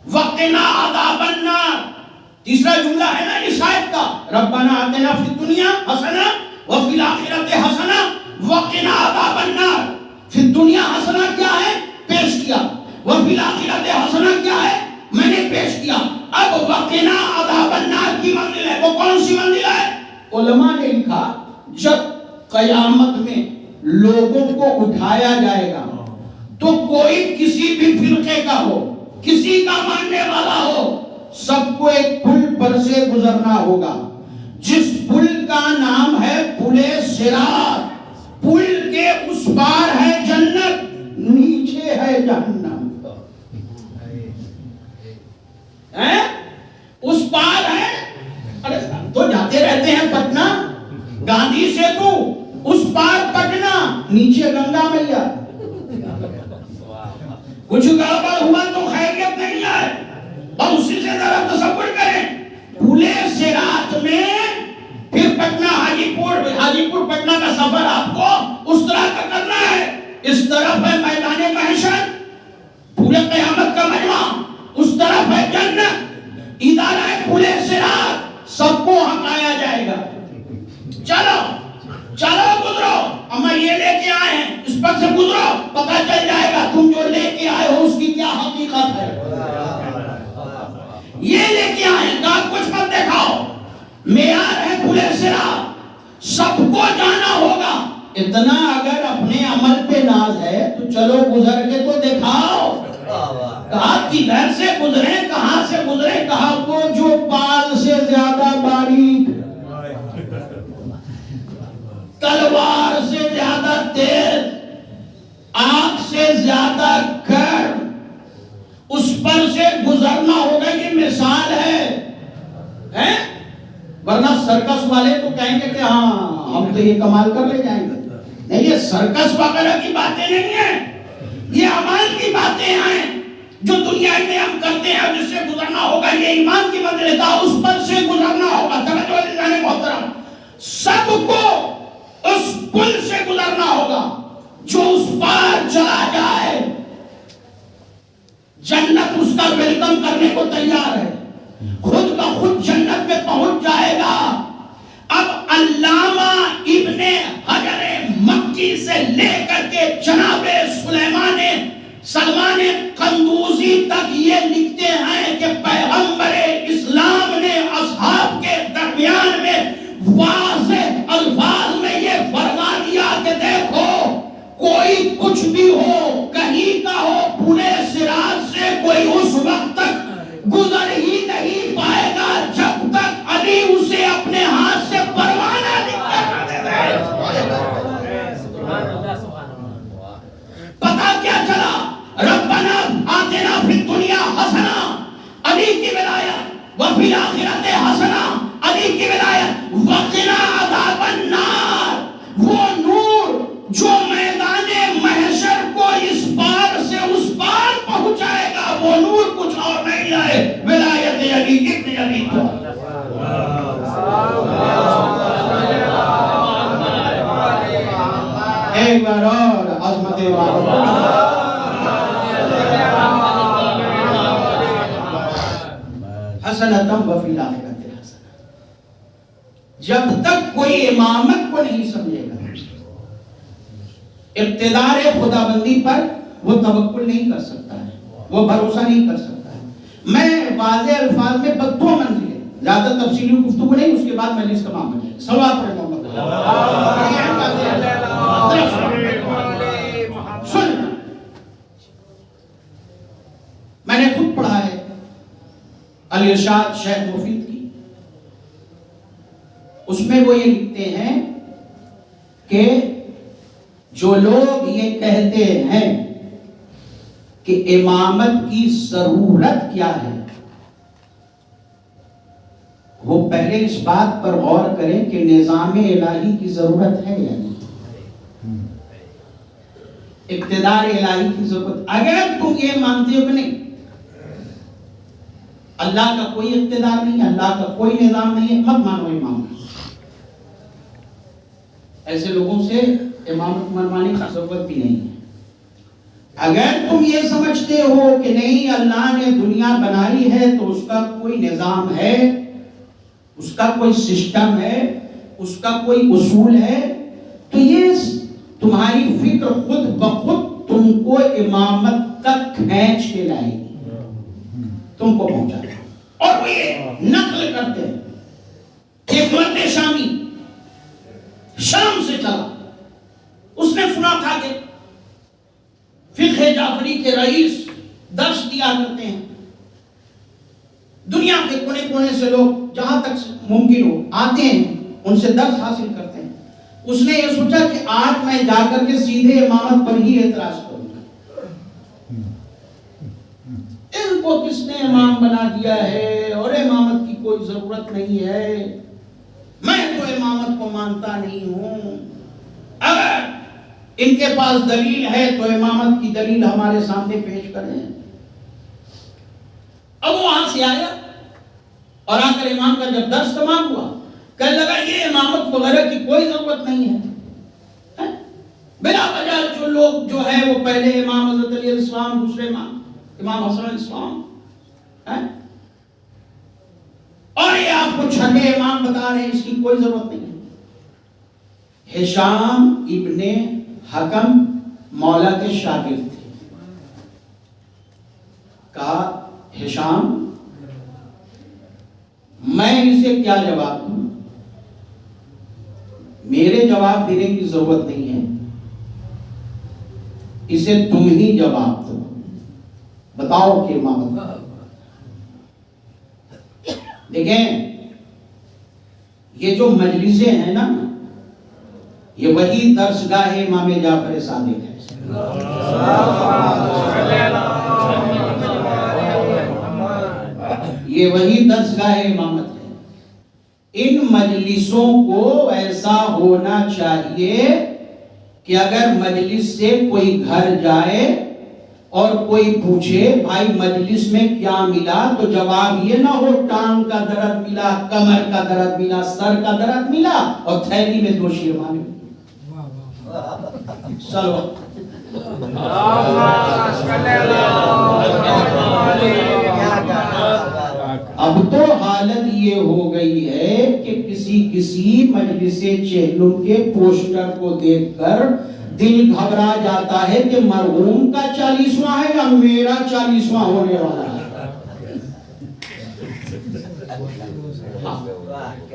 وَقِنَا عَذَابَ النَّارِ. تیسرا جملہ ہے نا اس آیت کا، ربنا آتنا فی الدنیا حسنہ وفی الآخرت حسنہ وقنا عذاب النار. فی الدنیا حسنہ کیا ہے؟ پیش کیا. وفی الآخرت حسنہ کیا ہے؟ میں نے پیش کیا. اب وقنا عذاب النار کی منزل ہے، وہ کون سی منزل ہے؟ علماء نے لکھا جب قیامت میں لوگوں کو اٹھایا جائے گا تو کوئی کسی بھی فرقے کا ہو، کسی کا ماننے والا ہو، سب کو ایک پل پر سے گزرنا ہوگا، جس پل کا نام ہے پل صراط. پل کے اس پار ہے جنت، نیچے ہے جہنم. اس پار ہے، تو جاتے رہتے ہیں پٹنہ گاندھی سے، تو اس پار پٹنہ، نیچے گنگا میاں. کچھ گڑبڑ ہوا تو خیریت نہیں ہے، اور اسی سے ذرا تصور کریں. پل صراط میں پھر پٹنہ حاجی پور پٹنہ کا سفر آپ کو اس طرح کا کرنا ہے. اس طرف ہے میدان محشر، پورے قیامت کا مجمع، اس طرف ہے جنت. ادارہ ہے پل صراط، سب کو ہٹایا جائے گا. چلو گزرو، اما یہ لے کے آئے ہیں، اس پر سے گزرو، پتہ چل جائے گا تم جو لے کے آئے ہو اس کی کیا حقیقت ہے. یہ لے کے آئے ہیں، کہا کچھ مت دکھاؤ، معیار ہے پل صراط، سب کو جانا ہوگا. اتنا اگر اپنے عمل پہ ناز ہے تو چلو گزر کے تو دکھاؤ. کہا کدھر سے گزرے، کہاں سے گزرے؟ کہا وہ جو بال سے زیادہ باریک، تلوار سے زیادہ تیز، آنکھ سے زیادہ گرم، اس پر سے گزرنا ہوگا. یہ مثال ہے. ورنہ سرکس والے تو کہیں گے کہ ہاں ہم تو یہ کمال کر لے جائیں گے. نہیں، یہ سرکس وغیرہ کی باتیں نہیں ہیں، یہ اعمال کی باتیں ہیں جو دنیا میں ہم کرتے ہیں، جس سے گزرنا ہوگا. یہ ایمان کی منزل تھا، اس پر سے گزرنا ہوگا. توجہ دیجیے محترم، سب کو اس پل سے گزرنا ہوگا. جو اس پار چلا جائے جنت اس کا ویلکم کرنے کو تیار ہے، خود بخود جنت میں پہنچ جائے گا. اب علامہ ابن حجر مکی سے لے کر کے جناب سلمان قندوزی تک یہ لکھتے ہیں کہ پیغمبر اسلام نے اصحاب کے درمیان میں واضح الفاظ میں یہ فرما دیا کہ دیکھو، کوئی کچھ بھی ہو، کہیں کا ہو، پورے صراط سے کوئی اس وقت تک گزر ہی نہیں پائے گا جب تک علی اسے اپنے ہاتھ سے پروانہ نہیں کرنے دے. پتہ کیا چلا؟ ربنا آتنا فی الدنیا حسنہ، علی کی ولایت، وفی الآخرۃ حسنہ، علی کی ولایت، وقنا عذاب النار. وہ نور جو میدان محشر کو اس پار سے اس پار پہنچائے گا، وہ نور کچھ اور نہیں ہے، ولایت علی ابن علی. ایک بار اور عظمت حسنۃ وفی الآخرۃ حسنہ. جب تک کوئی امامت کو نہیں سمجھے گا، اقتدار خدا بندی پر وہ توکل نہیں کر سکتا ہے، وہ بھروسہ نہیں کر سکتا ہے. میں واضح الفاظ میں بدو منزل، زیادہ تفصیلی گفتگو نہیں، اس کے بعد مجلس تمام ہو جائے. صلوات پڑھیں محمد. سن، میں نے خود پڑھا ہے الارشاد شیخ مفید کی، اس میں وہ یہ لکھتے ہیں کہ جو لوگ یہ کہتے ہیں کہ امامت کی ضرورت کیا ہے، وہ پہلے اس بات پر غور کریں کہ نظام الہی کی ضرورت ہے یا نہیں، اقتدار الہی کی ضرورت. اگر تم یہ مانتے ہو کہ نہیں، اللہ کا کوئی اقتدار نہیں ہے، اللہ کا کوئی نظام نہیں ہے، مت مانو امام. ایسے لوگوں سے امامت منوانے کی ضرورت بھی نہیں ہے. اگر تم یہ سمجھتے ہو کہ نہیں، اللہ نے دنیا بنائی ہے تو اس کا کوئی نظام ہے، اس کا کوئی سسٹم ہے، اس کا کوئی اصول ہے، تو یہ تمہاری فکر خود بخود تم کو امامت تک کھینچ کے لائے گی، تم کو پہنچا دے. اور وہ یہ نقل کرتے ہیں کہ ایک مرد شامی شام سے چلا، اس نے سنا تھا کہ فقہ جعفری کے رئیس درس دیا کرتے ہیں، دنیا کے کونے کونے سے لوگ جہاں تک ممکن ہو آتے ہیں، ان سے درس حاصل کرتے ہیں. اس نے یہ سوچا کہ آج میں جا کر کے سیدھے امامت پر ہی اعتراض کروں گا. ان کو کس نے امام بنا دیا ہے اور امامت کی کوئی ضرورت نہیں ہے، میں تو امامت کو مانتا نہیں ہوں. اگر ان کے پاس دلیل ہے تو امامت کی دلیل ہمارے سامنے پیش کریں. اب وہ وہاں سے آیا اور آ کر امام کا جب درس تمام ہوا، کہنے لگا یہ امامت وغیرہ کی کوئی ضرورت نہیں ہے. بلا وجہ جو لوگ جو ہے وہ پہلے امام حضرت علی علیہ السلام، دوسرے امام حسن علیہ السلام، اور یہ آپ کو چھٹے امام بتا رہے ہیں، اس کی کوئی ضرورت نہیں ہے. ہشام ابن حکم مولا کے شاگرد تھے. کہا ہشام میں اسے کیا جواب دوں؟ میرے جواب دینے کی ضرورت نہیں ہے، اسے تم ہی جواب دو، بتاؤ کہ امامت. دیکھیں یہ جو مجلسیں ہیں نا، یہ وہی درسگاہ امام جعفر صادق ہے. یہ وہی درسگاہ امامت ہے. ان مجلسوں کو ایسا ہونا چاہیے کہ اگر مجلس سے کوئی گھر جائے اور کوئی پوچھے بھائی مجلس میں کیا ملا، تو جواب یہ نہ ہو ٹانگ کا درد ملا، کمر کا درد ملا، سر کا درد ملا اور تھیلی میں 2 شیروانے ملی۔ چلو اب تو حالت یہ ہو گئی ہے کہ کسی مجلس چہلم کے پوسٹر کو دیکھ کر دل گھبرا جاتا ہے کہ مرحوم کا 40واں ہے یا میرا 40واں ہونے والا ہے۔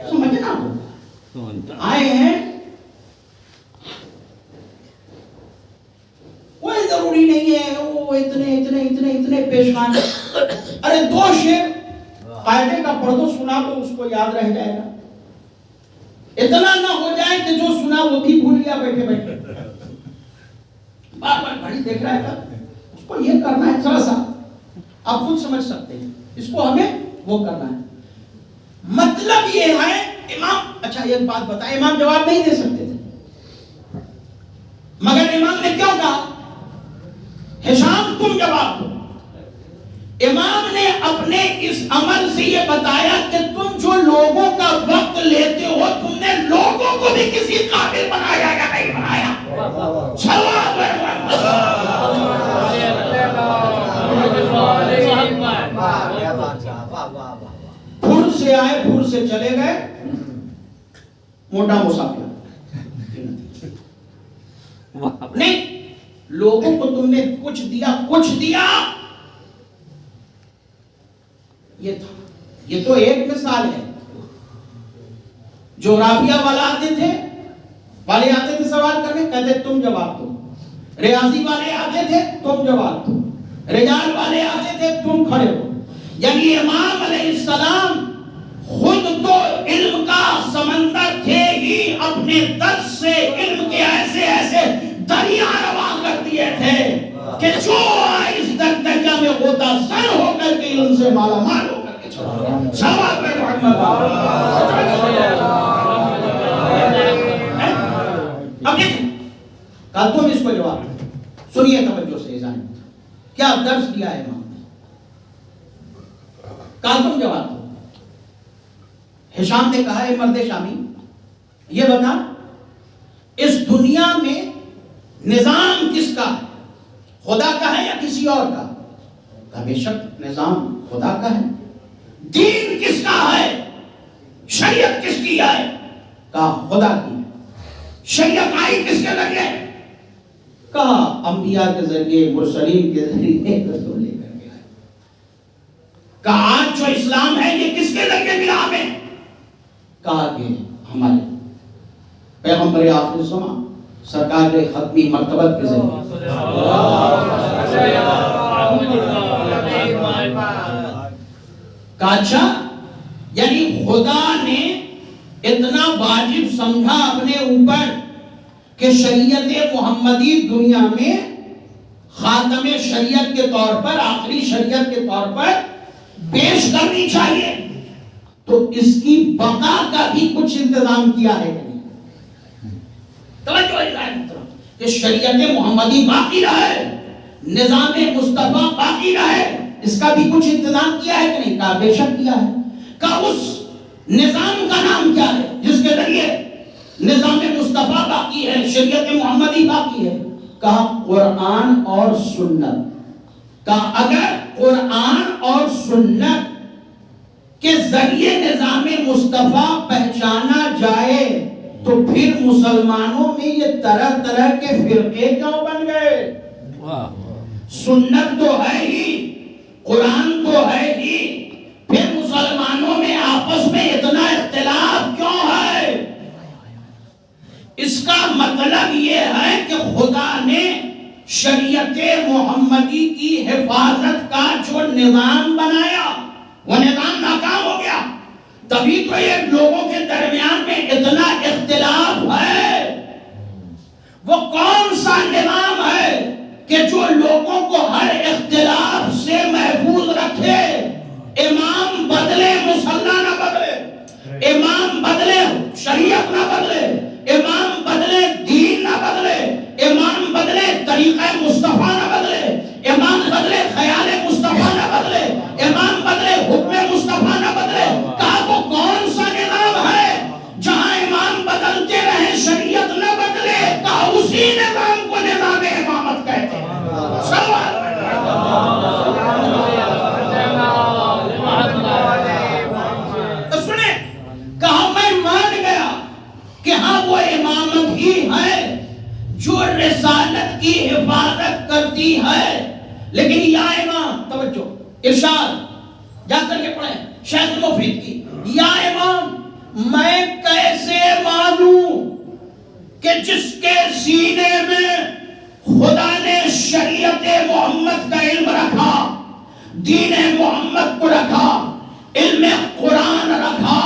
سمجھنا آئے ہیں، کوئی ضروری نہیں ہے وہ اتنے پیشان۔ ارے 2 شعر قاعدے کا پڑھ دو، سنا تو اس کو یاد رہ جائے گا، اتنا نہ ہو جائے کہ جو سنا وہ بھی بھول گیا بیٹھے بیٹھے، بار بار گھڑی دیکھ رہا ہے۔ اس کو یہ کرنا ہے، تھوڑا سا آپ خود سمجھ سکتے ہیں، اس کو ہمیں وہ کرنا ہے۔ مطلب یہ ہے امام، اچھا ایک بات بتائیں، امام جواب نہیں دے سکتے تھے، مگر امام نے کیوں کہا ہشام تم جواب دو؟ امام نے اپنے اس عمل سے یہ بتایا کہ تم جو لوگوں کا وقت لیتے ہو، تم نے لوگوں کو بھی کسی قابل بنایا یا نہیں بنایا؟ پھر سے آئے، پھر سے چلے گئے، موٹا مسافر نہیں، لوگوں کو تم نے کچھ دیا، یہ تھا۔ یہ تو ایک مثال ہے۔ جغرافیہ والے آتے تھے سوال کرنے، کہتے تم جواب دو۔ ریاضی والے آتے تھے، تم جواب دو۔ رجال والے آتے تھے، تم کھڑے ہو۔ یعنی امام علیہ السلام خود تو علم کا سمندر تھے ہی، اپنے درس سے علم کے ایسے دریا رواں کر دیے تھے کہ جو اس دریا میں غوطہ سر ہو کر کے علم سے مالا مال ہو کر کے چلا۔ سوال پہ محمد اب دیکھیں، کہا تم اس کو جواب دو۔ سنیے توجہ سے، اذان کیا درس دیا ہے امام نے، کہا تم جواب دو۔ ہشام نے کہا اے مرد شامی، یہ بتا اس دنیا میں نظام کس کا ہے، خدا کا ہے یا کسی اور کا؟ کہا بے شک نظام خدا کا ہے۔ دین کس کا ہے، شریعت کس کی ہے؟ کہا خدا کی ہے۔ شریعت آئی کس کے ذریعے؟ کہا انبیاء کے ذریعے، مرسلین کے ذریعے، رسول لے کر کے آئے۔ کہا آج جو اسلام ہے یہ کس کے ذریعے ملا ہمیں؟ کہا کہ ہمارے پیغمبر آخر زمان سرکار ختمی مرتبت کے ذریعے۔ کہا اچھا، یعنی خدا نے اتنا واجب سمجھا اپنے اوپر کہ شریعت محمدی دنیا میں خاتم شریعت کے طور پر، آخری شریعت کے طور پر پیش کرنی چاہیے، تو اس کی بقا کا بھی کچھ انتظام کیا ہے کہ نہیں؟ توجہ کہ شریعت محمدی باقی رہے، نظام مصطفیٰ باقی رہے، اس کا بھی کچھ انتظام کیا ہے کہ نہیں؟ کہا بے شک کیا ہے۔ کہا اس نظام کا نام کیا ہے جس کے ذریعے نظام مصطفیٰ باقی ہے، شریعت محمدی باقی ہے؟ کہا قرآن اور سنت۔ کہا اگر قرآن اور سنت کے ذریعے نظام مصطفیٰ پہچانا جائے تو پھر مسلمانوں میں یہ طرح طرح کے فرقے کیوں بن گئے؟ سنت تو ہے ہی، قرآن تو ہے ہی، پھر مسلمانوں میں آپس میں اتنا اختلاف کیوں ہے؟ اس کا مطلب یہ ہے کہ خدا نے شریعت محمدی کی حفاظت کا جو نظام بنایا وہ نظام ناکام ہو گیا، تبھی تو یہ لوگوں کے درمیان میں اتنا اختلاف ہے۔ وہ کون سا نظام ہے کہ جو لوگوں کو ہر اختلاف سے محفوظ رکھے؟ امام بدلے مسلح نہ بدلے، امام طریقہ مصطفیٰ نہ بدلے، امام بدلے خیال مصطفیٰ نہ بدلے، امام بدلے حکم مصطفیٰ نہ بدلے. کہا وہ کون سا نظام ہے جہاں امام بدلتے رہے شریعت نہ بدلے؟ کہا اسی نظام کو نظام امامت کہتے ہیں. سنیں، کہا میں مان گیا کہ ہاں وہ امامت ہی ہے جو رسالت کی حفاظت کرتی ہے، لیکن یا امام، توجہ، ارشاد جا کر کے پڑھیں شیخ مفید کی، یا امام میں کیسے مانوں کہ جس کے سینے میں خدا نے شریعت محمد کا علم رکھا، دین محمد کو رکھا، علم قرآن رکھا،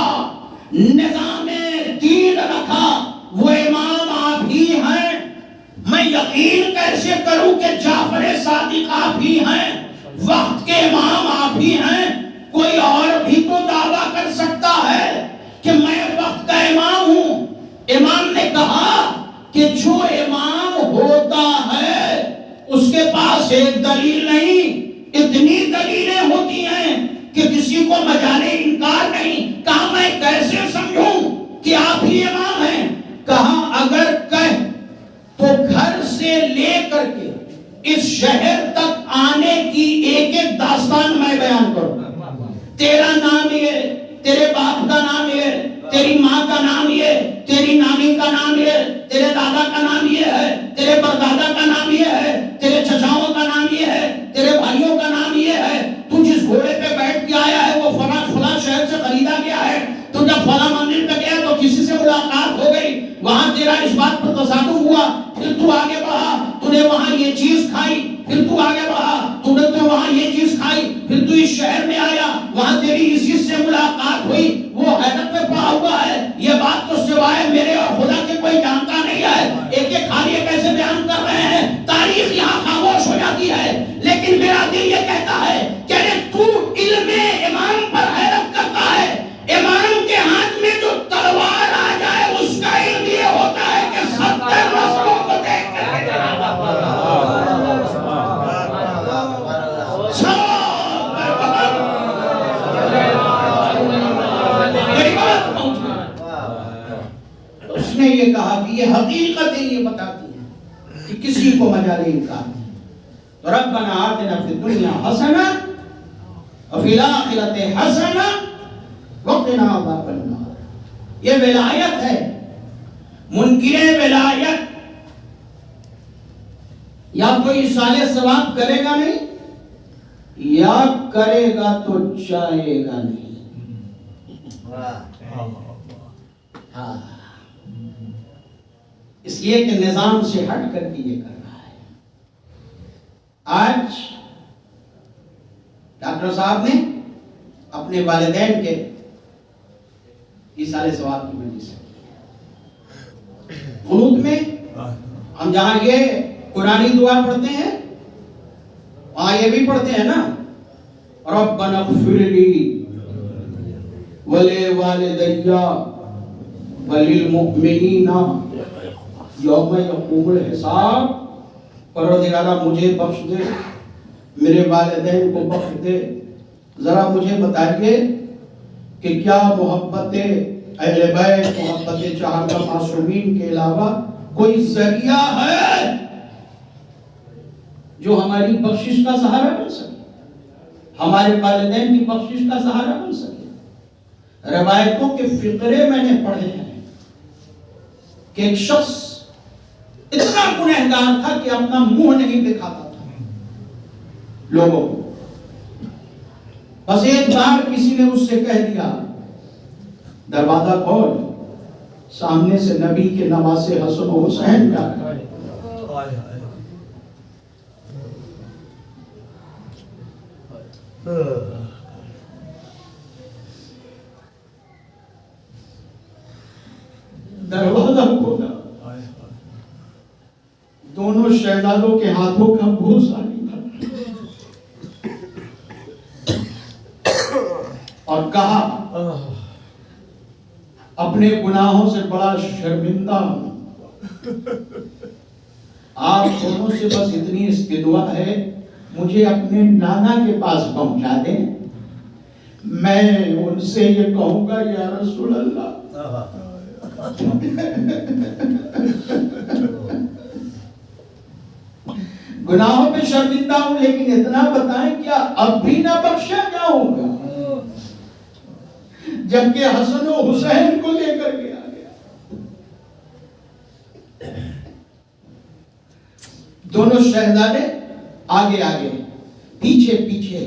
نظام دین رکھا، وہ امام آپ ہی ہیں؟ میں یقین کیسے کروں کہ جعفر صادق آپ ہی ہیں، وقت کے امام آپ ہی ہیں؟ کوئی اور بھی تو دعویٰ کر سکتا ہے کہ میں وقت کا امام ہوں. امام نے کہا کہ جو امام ہوتا ہے اس کے پاس ایک دلیل نہیں، اتنی دلیلیں ہوتی ہیں کہ کسی کو مجال انکار نہیں. کہا میں کیسے سمجھوں کہ آپ ہی امام ہیں؟ کہا اگر کہہ تو گھر سے لے کر کے اس شہر تک آنے کی ایک ایک داستان میں بیان کروں. تیرا نام یہ، تیرے باپ کا نام یہ، تیری ماں کا نام یہ، تیری نانی کا نام یہ، تیرے دادا کا نام یہ ہے، تیرے پردادا کا نام یہ ہے، تیرے چچاؤں کا نام یہ ہے، تیرے بھائیوں کا نام یہ ہے. تو جس گھوڑے پہ بیٹھ کے آیا ہے وہ فلاں شہر سے خریدا گیا ہے. تو جب فلاں منزل پہ گیا تو کسی سے ملاقات ہو گئی، وہاں تیرا اس بات پر تصادم ہوا، پھر تو آگے بڑھا، تو نے وہاں یہ چیز کھائی، پھر تو آگے بڑھا، تو نے تو وہاں یہ چیز کھائی، پھر تو اس شہر میں آیا، وہاں تیری اسی سے ملاقات ہوئی، وہ حیرت میں پڑا ہوا ہے. یہ بات تو سوائے میرے اور خدا کے کوئی جانتا نہیں ہے. ایک ایک خالی کیسے بیان کر رہے ہیں، تاریخ یہاں خاموش ہو جاتی ہے. لیکن میرا دل یہ کہتا ہے کہ تو علم امام پر حیرت کرتا ہے. امام کے ہاتھ میں جو تلوار آ جائے اس کا علم یہ ہوتا ہے کہ 70 نسلوں کو دیکھ کر اس نے یہ کہا کہ یہ حقیقتیں یہ بتاتی ہیں کہ کسی کو مجال انکار نہیں. تو ربنا آتنا فی الدنیا حسنہ وفی الآخرۃ حسنہ وقنا عذاب النار. یہ ولایت ہے. منکر ولایت یا کوئی ایصال ثواب کرے گا نہیں، یا کرے گا تو چاہے گا نہیں. ہاں، اس لیے کہ نظام سے ہٹ کر کے یہ کر رہا ہے. آج ڈاکٹر صاحب نے اپنے والدین کے ایصال ثواب کی وجہ سے قنوت میں ہم جہاں یہ قرآنی دعا پڑھتے ہیں وہاں یہ بھی پڑھتے ہیں نا، ربنا اغفر لی ولوالدی وللمؤمنین یوم یقوم الحساب. پروردگارہ مجھے بخش دے، میرے والدین کو بخش دے. ذرا مجھے بتائیے کہ کیا محبت اہل بیت، محبت چہارہ معصومین کے علاوہ کوئی ذریعہ ہے جو ہماری بخشش کا سہارا بن سکے، ہمارے والدین کی بخشش کا سہارا بن سکے؟ روایتوں کے فقرے میں نے پڑھے ہیں کہ ایک شخص اتنا گنہگار تھا کہ اپنا منہ نہیں دکھاتا تھا لوگوں کو. بس ایک بار کسی نے اس سے کہہ دیا دروازہ کھول، سامنے سے نبی کے نواسے حسن و حسین جا رہے ہیں. دروازہ کھولا، دونوں شہزادوں کے ہاتھوں کا بھوسا نکلا اور کہا اپنے گناہوں سے بڑا شرمندہ ہوں. آپ دونوں سے بس اتنی استدعا ہے، مجھے اپنے نانا کے پاس پہنچا دیں، میں ان سے یہ کہوں گا یا رسول اللہ گناہوں پہ شرمندہ ہوں، لیکن اتنا بتائیں کیا اب بھی نہ بخشا جاؤں گا؟ جبکہ حسن و حسین کو لے کر کے آ گیا۔ دونوں شہزادے آگے آگے پیچھے پیچھے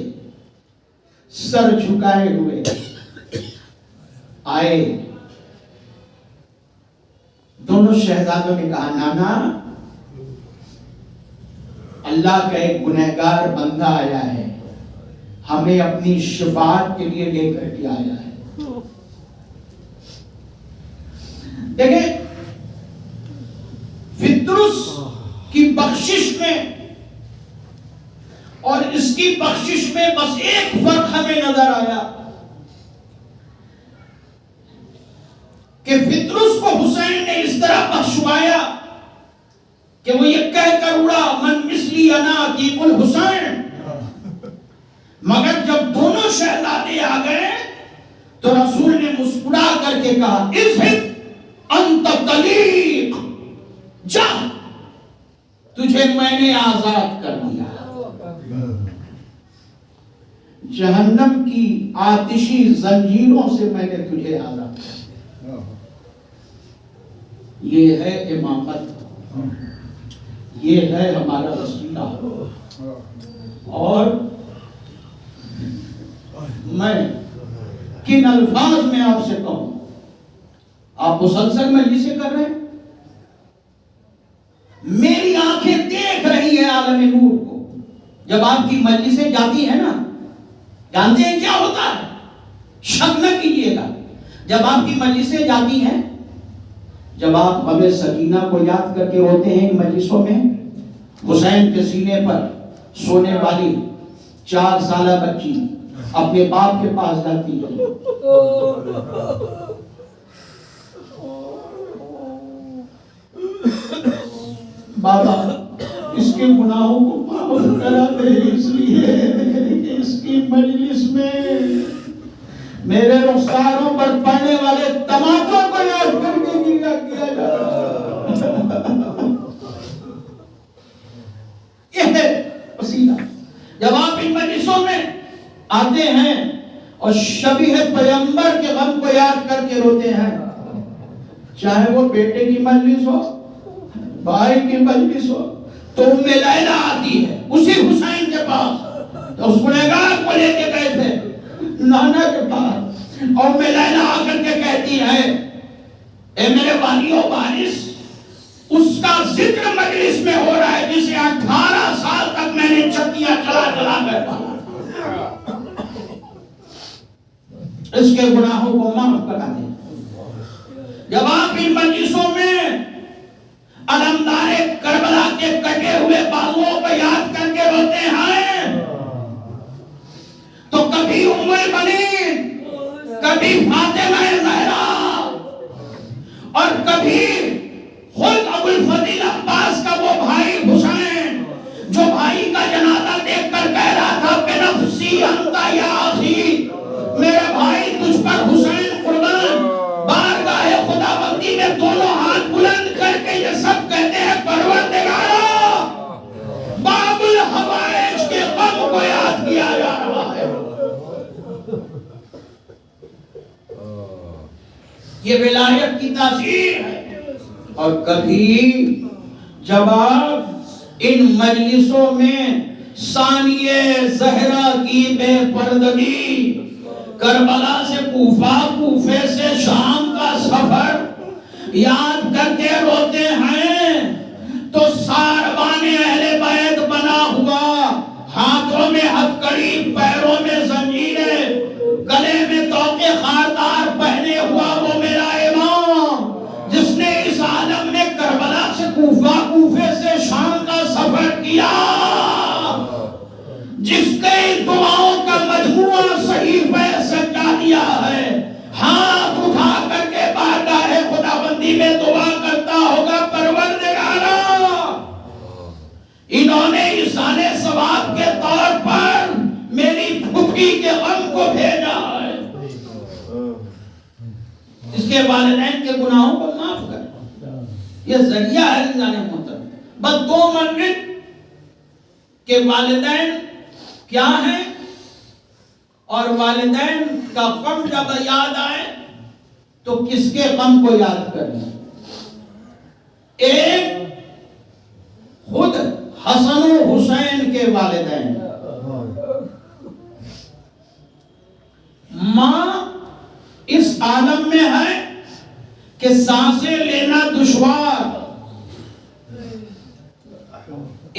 سر جھکائے ہوئے آئے۔ دونوں شہزادوں نے کہا نانا، اللہ کا ایک گنہگار بندہ آیا ہے، ہمیں اپنی شفاعت کے لیے لے کر کے آیا ہے۔ دیکھیں فطرس کی بخشش میں اور اس کی بخشش میں بس ایک فرق ہمیں نظر آیا کہ فطرس کو حسین نے اس طرح بخشوایا کہ وہ یہ کہہ کر اڑا من مثلی انا کی کل حسین، مگر جب دونوں شہزادے آ گئے تو رسول نے مسکرا کر کے کہا اذهب انت طلیق، جا تجھے میں نے آزاد کر دیا، جہنم کی آتشی زنجیروں سے میں نے تجھے آزاد کر دیا۔ یہ ہے امامت، یہ ہے ہمارا وسیلہ۔ اور میں کن الفاظ میں آپ سے کہوں، آپ مسلسل مجلسیں کر رہے ہیں، میری آنکھیں دیکھ رہی ہے عالم نور کو۔ جب آپ کی مجلسیں جاتی ہیں نا، جانتے ہیں کیا ہوتا ہے؟ شک نہ کیجیے گا، جب آپ کی مجلسیں جاتی ہیں، جب آپ ہمیں سکینہ کو یاد کر کے روتے ہیں ان مجلسوں میں، حسین کے سینے پر سونے والی 4 سالہ بچی اپنے باپ کے پاس جاتی ہے، بابا اس کے گناہوں کو معاف کرا دے، اس لیے کہ اس کی مجلس میں میرے رخساروں پر پڑنے والے تماچوں کو یاد کر کے گریا کیا جا رہا۔ یہ ہے وسیلہ۔ جب آپ ان مجلسوں میں آتے ہیں اور شبیہ پیغمبر کے غم کو یاد کر کے روتے ہیں، چاہے وہ بیٹے کی مجلس ہو، بھائی کی مجلس ہو، تو ام لیلہ آتی ہے اسی حسین کے پاس، تو اس گنہگار کو لے کے گئے تھے نانا کے پاس، اور ام لیلہ آ کر کے کہتی ہے اے میرے والی و وارث، اس کا ذکر مجلس میں ہو رہا ہے جسے 18 سال تک میں نے چکیاں چلا چلا کر پالا، اس کے گناہوں کو معاف کرا دیں۔ جب آپ ان مجلسوں میں علمدار کربلا کے کٹے ہوئے بازوؤں کو یاد کر کے روتے ہیں، تو کبھی ام البنین، کبھی فاطمہ زہرا، اور کبھی خود ابو الفضل عباس کا وہ بھائی حسین، جو بھائی کا جنازہ دیکھ کر کہہ رہا تھا بنفسی انت یا اخی، میرے بھائی تجھ پر حسین قربان، بارگاہ خداوندی میں دونوں ہاتھ بلند کر کے یہ سب کہتے ہیں پروردگارا، باب الحوائج کے غم کو یاد کیا جا رہا ہے۔ یہ ولایت کی تاثیر ہے۔ اور کبھی جب آپ ان مجلسوں میں ثانیہ زہرا کی بے پردگی، کربلا سے کوفہ، کوفے سے شام کا سفر یاد کر کے روتے ہیں، تو ساروان اہل بیت بنا ہوا، ہاتھوں میں ہتھکڑی، پیروں میں زنجیریں، گلے میں طوق خاردار پہنے ہوا وہ میرا امام، جس نے اس عالم میں کربلا سے کوفہ، کوفے سے شام کا سفر کیا، جس کے دعاؤں کا مجموعہ صحیفہ سجا دیا ہے، ہاتھ اٹھا کر کے بارگاہ خداوندی میں دعا کرتا ہوگا ایصال ثواب کے طور پر میری پھوپھی کے غم کو بھیجا ہے، اس کے والدین کے گناہوں کو معاف کر۔ یہ ذریعہ ہے رضوان محترم۔ بس 2 منٹ کہ والدین کیا ہیں اور والدین کا غم جب یاد آئے تو کس کے غم کو یاد کرنا۔ ایک خود حسن و حسین کے والدین، ماں اس عالم میں ہے کہ سانسیں لینا دشوار،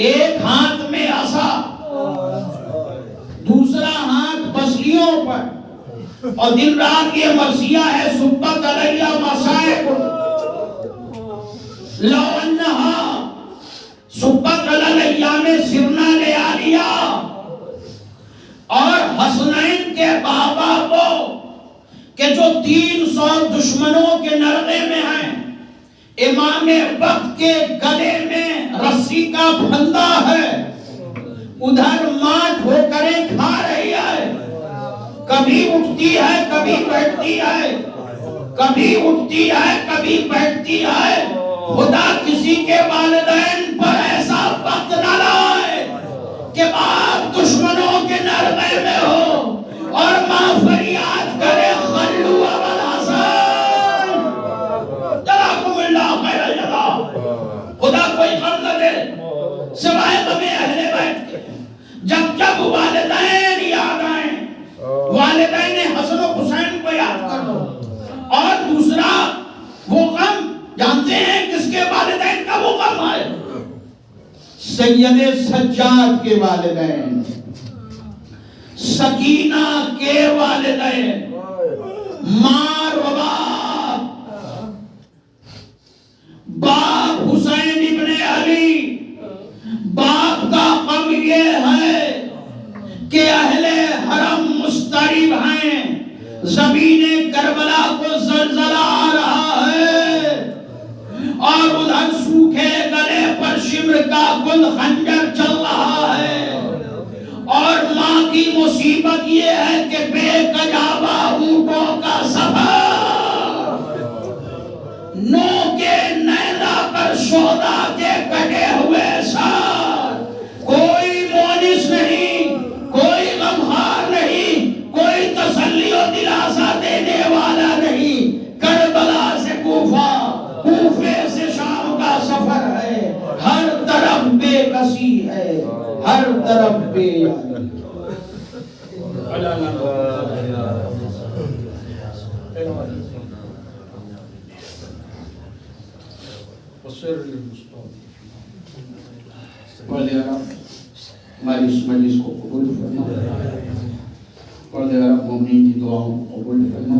ایک ہاتھ میں عصا، دوسرا ہاتھ پسلیوں پر، اور دن رات یہ مرثیہ ہے صبت علیہ مصائب لو انہا صبت علیہ میں سرنا لے آلیا۔ اور حسنین کے بابا کو کہ جو 300 دشمنوں کے نرغے میں ہیں، امام وقت کے گلے میں رسی کا پھندا ہے، ادھر ماں ٹھوکریں کھا رہی ہے، کبھی اٹھتی ہے کبھی بیٹھتی ہے، کبھی اٹھتی ہے کبھی بیٹھتی ہے۔ خدا کسی کے والدین پر ایسا وقت نہ لائے کہ باپ دشمنوں کے نرغے میں ہو اور ماں فریاد کرے خلو ابوالحسن جزاکم اللہ خیر الجزا۔ خدا کوئی غم نہ دے سوائے غم اہل بیت کے۔ جب جب والدین یاد آئیں، والدین حسن و حسین کو یاد کر لو۔ اور دوسرا وہ غم جانتے ہیں کس کے والدین کا وہ غم ہے؟ سید سجاد کے والدین، سکینہ کے والدین، ماں و باپ حسین ابن علی۔ باپ کا غم یہ ہے کہ اہل حرم مضطرب ہیں، زمین کربلا کو زلزلہ آ رہا ہے، اور ادھر سوکھے گلے پر شمر کا گل خنجر چل رہا ہے، اور ماں کی مصیبت یہ ہے کہ بے کجاوا اونٹوں کا سفر، نو کے نیزہ پر شہدا کے کٹے ہوئے سر، کوئی مونس نہیں، کوئی غمخوار نہیں، کوئی تسلی و دلاسا دینے والا نہیں۔ کربلا سے کوفہ، کوفے سے شام کا سفر ہے، ہر طرف بے کسی ہے، ہر طرف بے یاری۔ ہماری اس مجلس کو قبول فرما، پروردگار مومنین کی دعاؤں کو قبول فرما،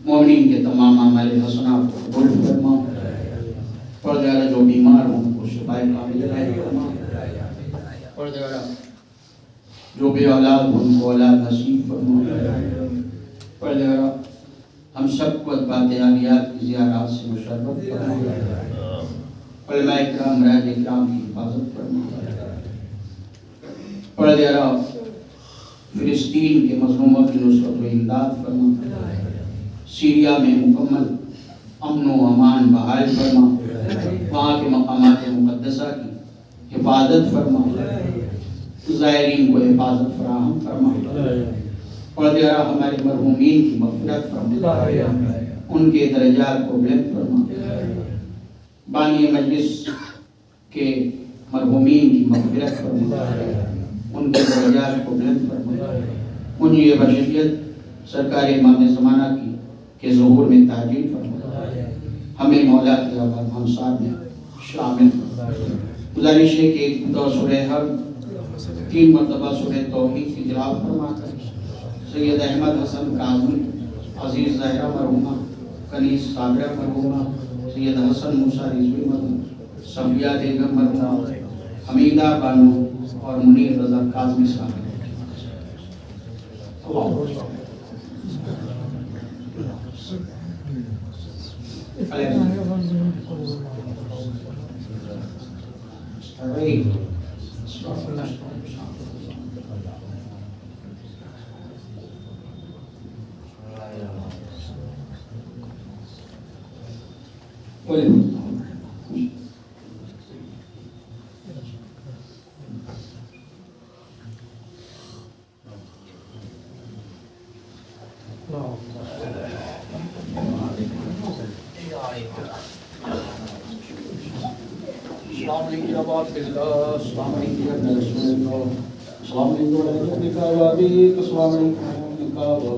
مومنین کے تمام اعمال حسنات کو قبول فرما، پروردگار جو بیمار ہوں ان کو شفائے کامل عطا فرما، پروردگار جو بے اولاد ہوں ان کو اولاد نصیب فرما، پروردگار ہم سب کو اتباع عالیات کی زیارات سے مشرف فرما، علماء اکرام مراد اکرام کی حفاظت فرما، پروردگار فلسطین کے مظلوموں کی نصرت و امداد فرما، سیریا میں مکمل امن و امان بحال فرما، وہاں کے مقامات مقدسہ کی حفاظت فرما، زائرین کو حفاظت فراہم فرما، پروردگار ہمارے مرحومین کی مغفرت فرما، ان کے درجات کو بلند فرما، بانی مجلس کے مرحومین کی مغفرت فرما، ان کے درجات کو بلند فرما، منجی بشریت سرکار امام زمانہ کی کے ظہور میں تعجیل فرما، ہمیں مولا کے آباد صاحب میں شامل فرما۔ گزارش ہے کہ ایک دو سورہ حرم 3 مرتبہ سورہ توحید کی تلاوت فرما کر سید احمد حسن کاظمی، عزیز ظاہرہ مرحومہ، کنیز صابرہ مرحومہ، سید حسن موسیٰ رضوی مرحوم، صفیہ بیگم مرحومہ، حمیدہ بانو اور منیر رضا کاظمی صاحب۔ السلام علیکم یا بات السلام علیکم یا رسول اللہ السلام علیکم ورحمۃ اللہ وبرکاتہ السلام علیکم ورحمۃ اللہ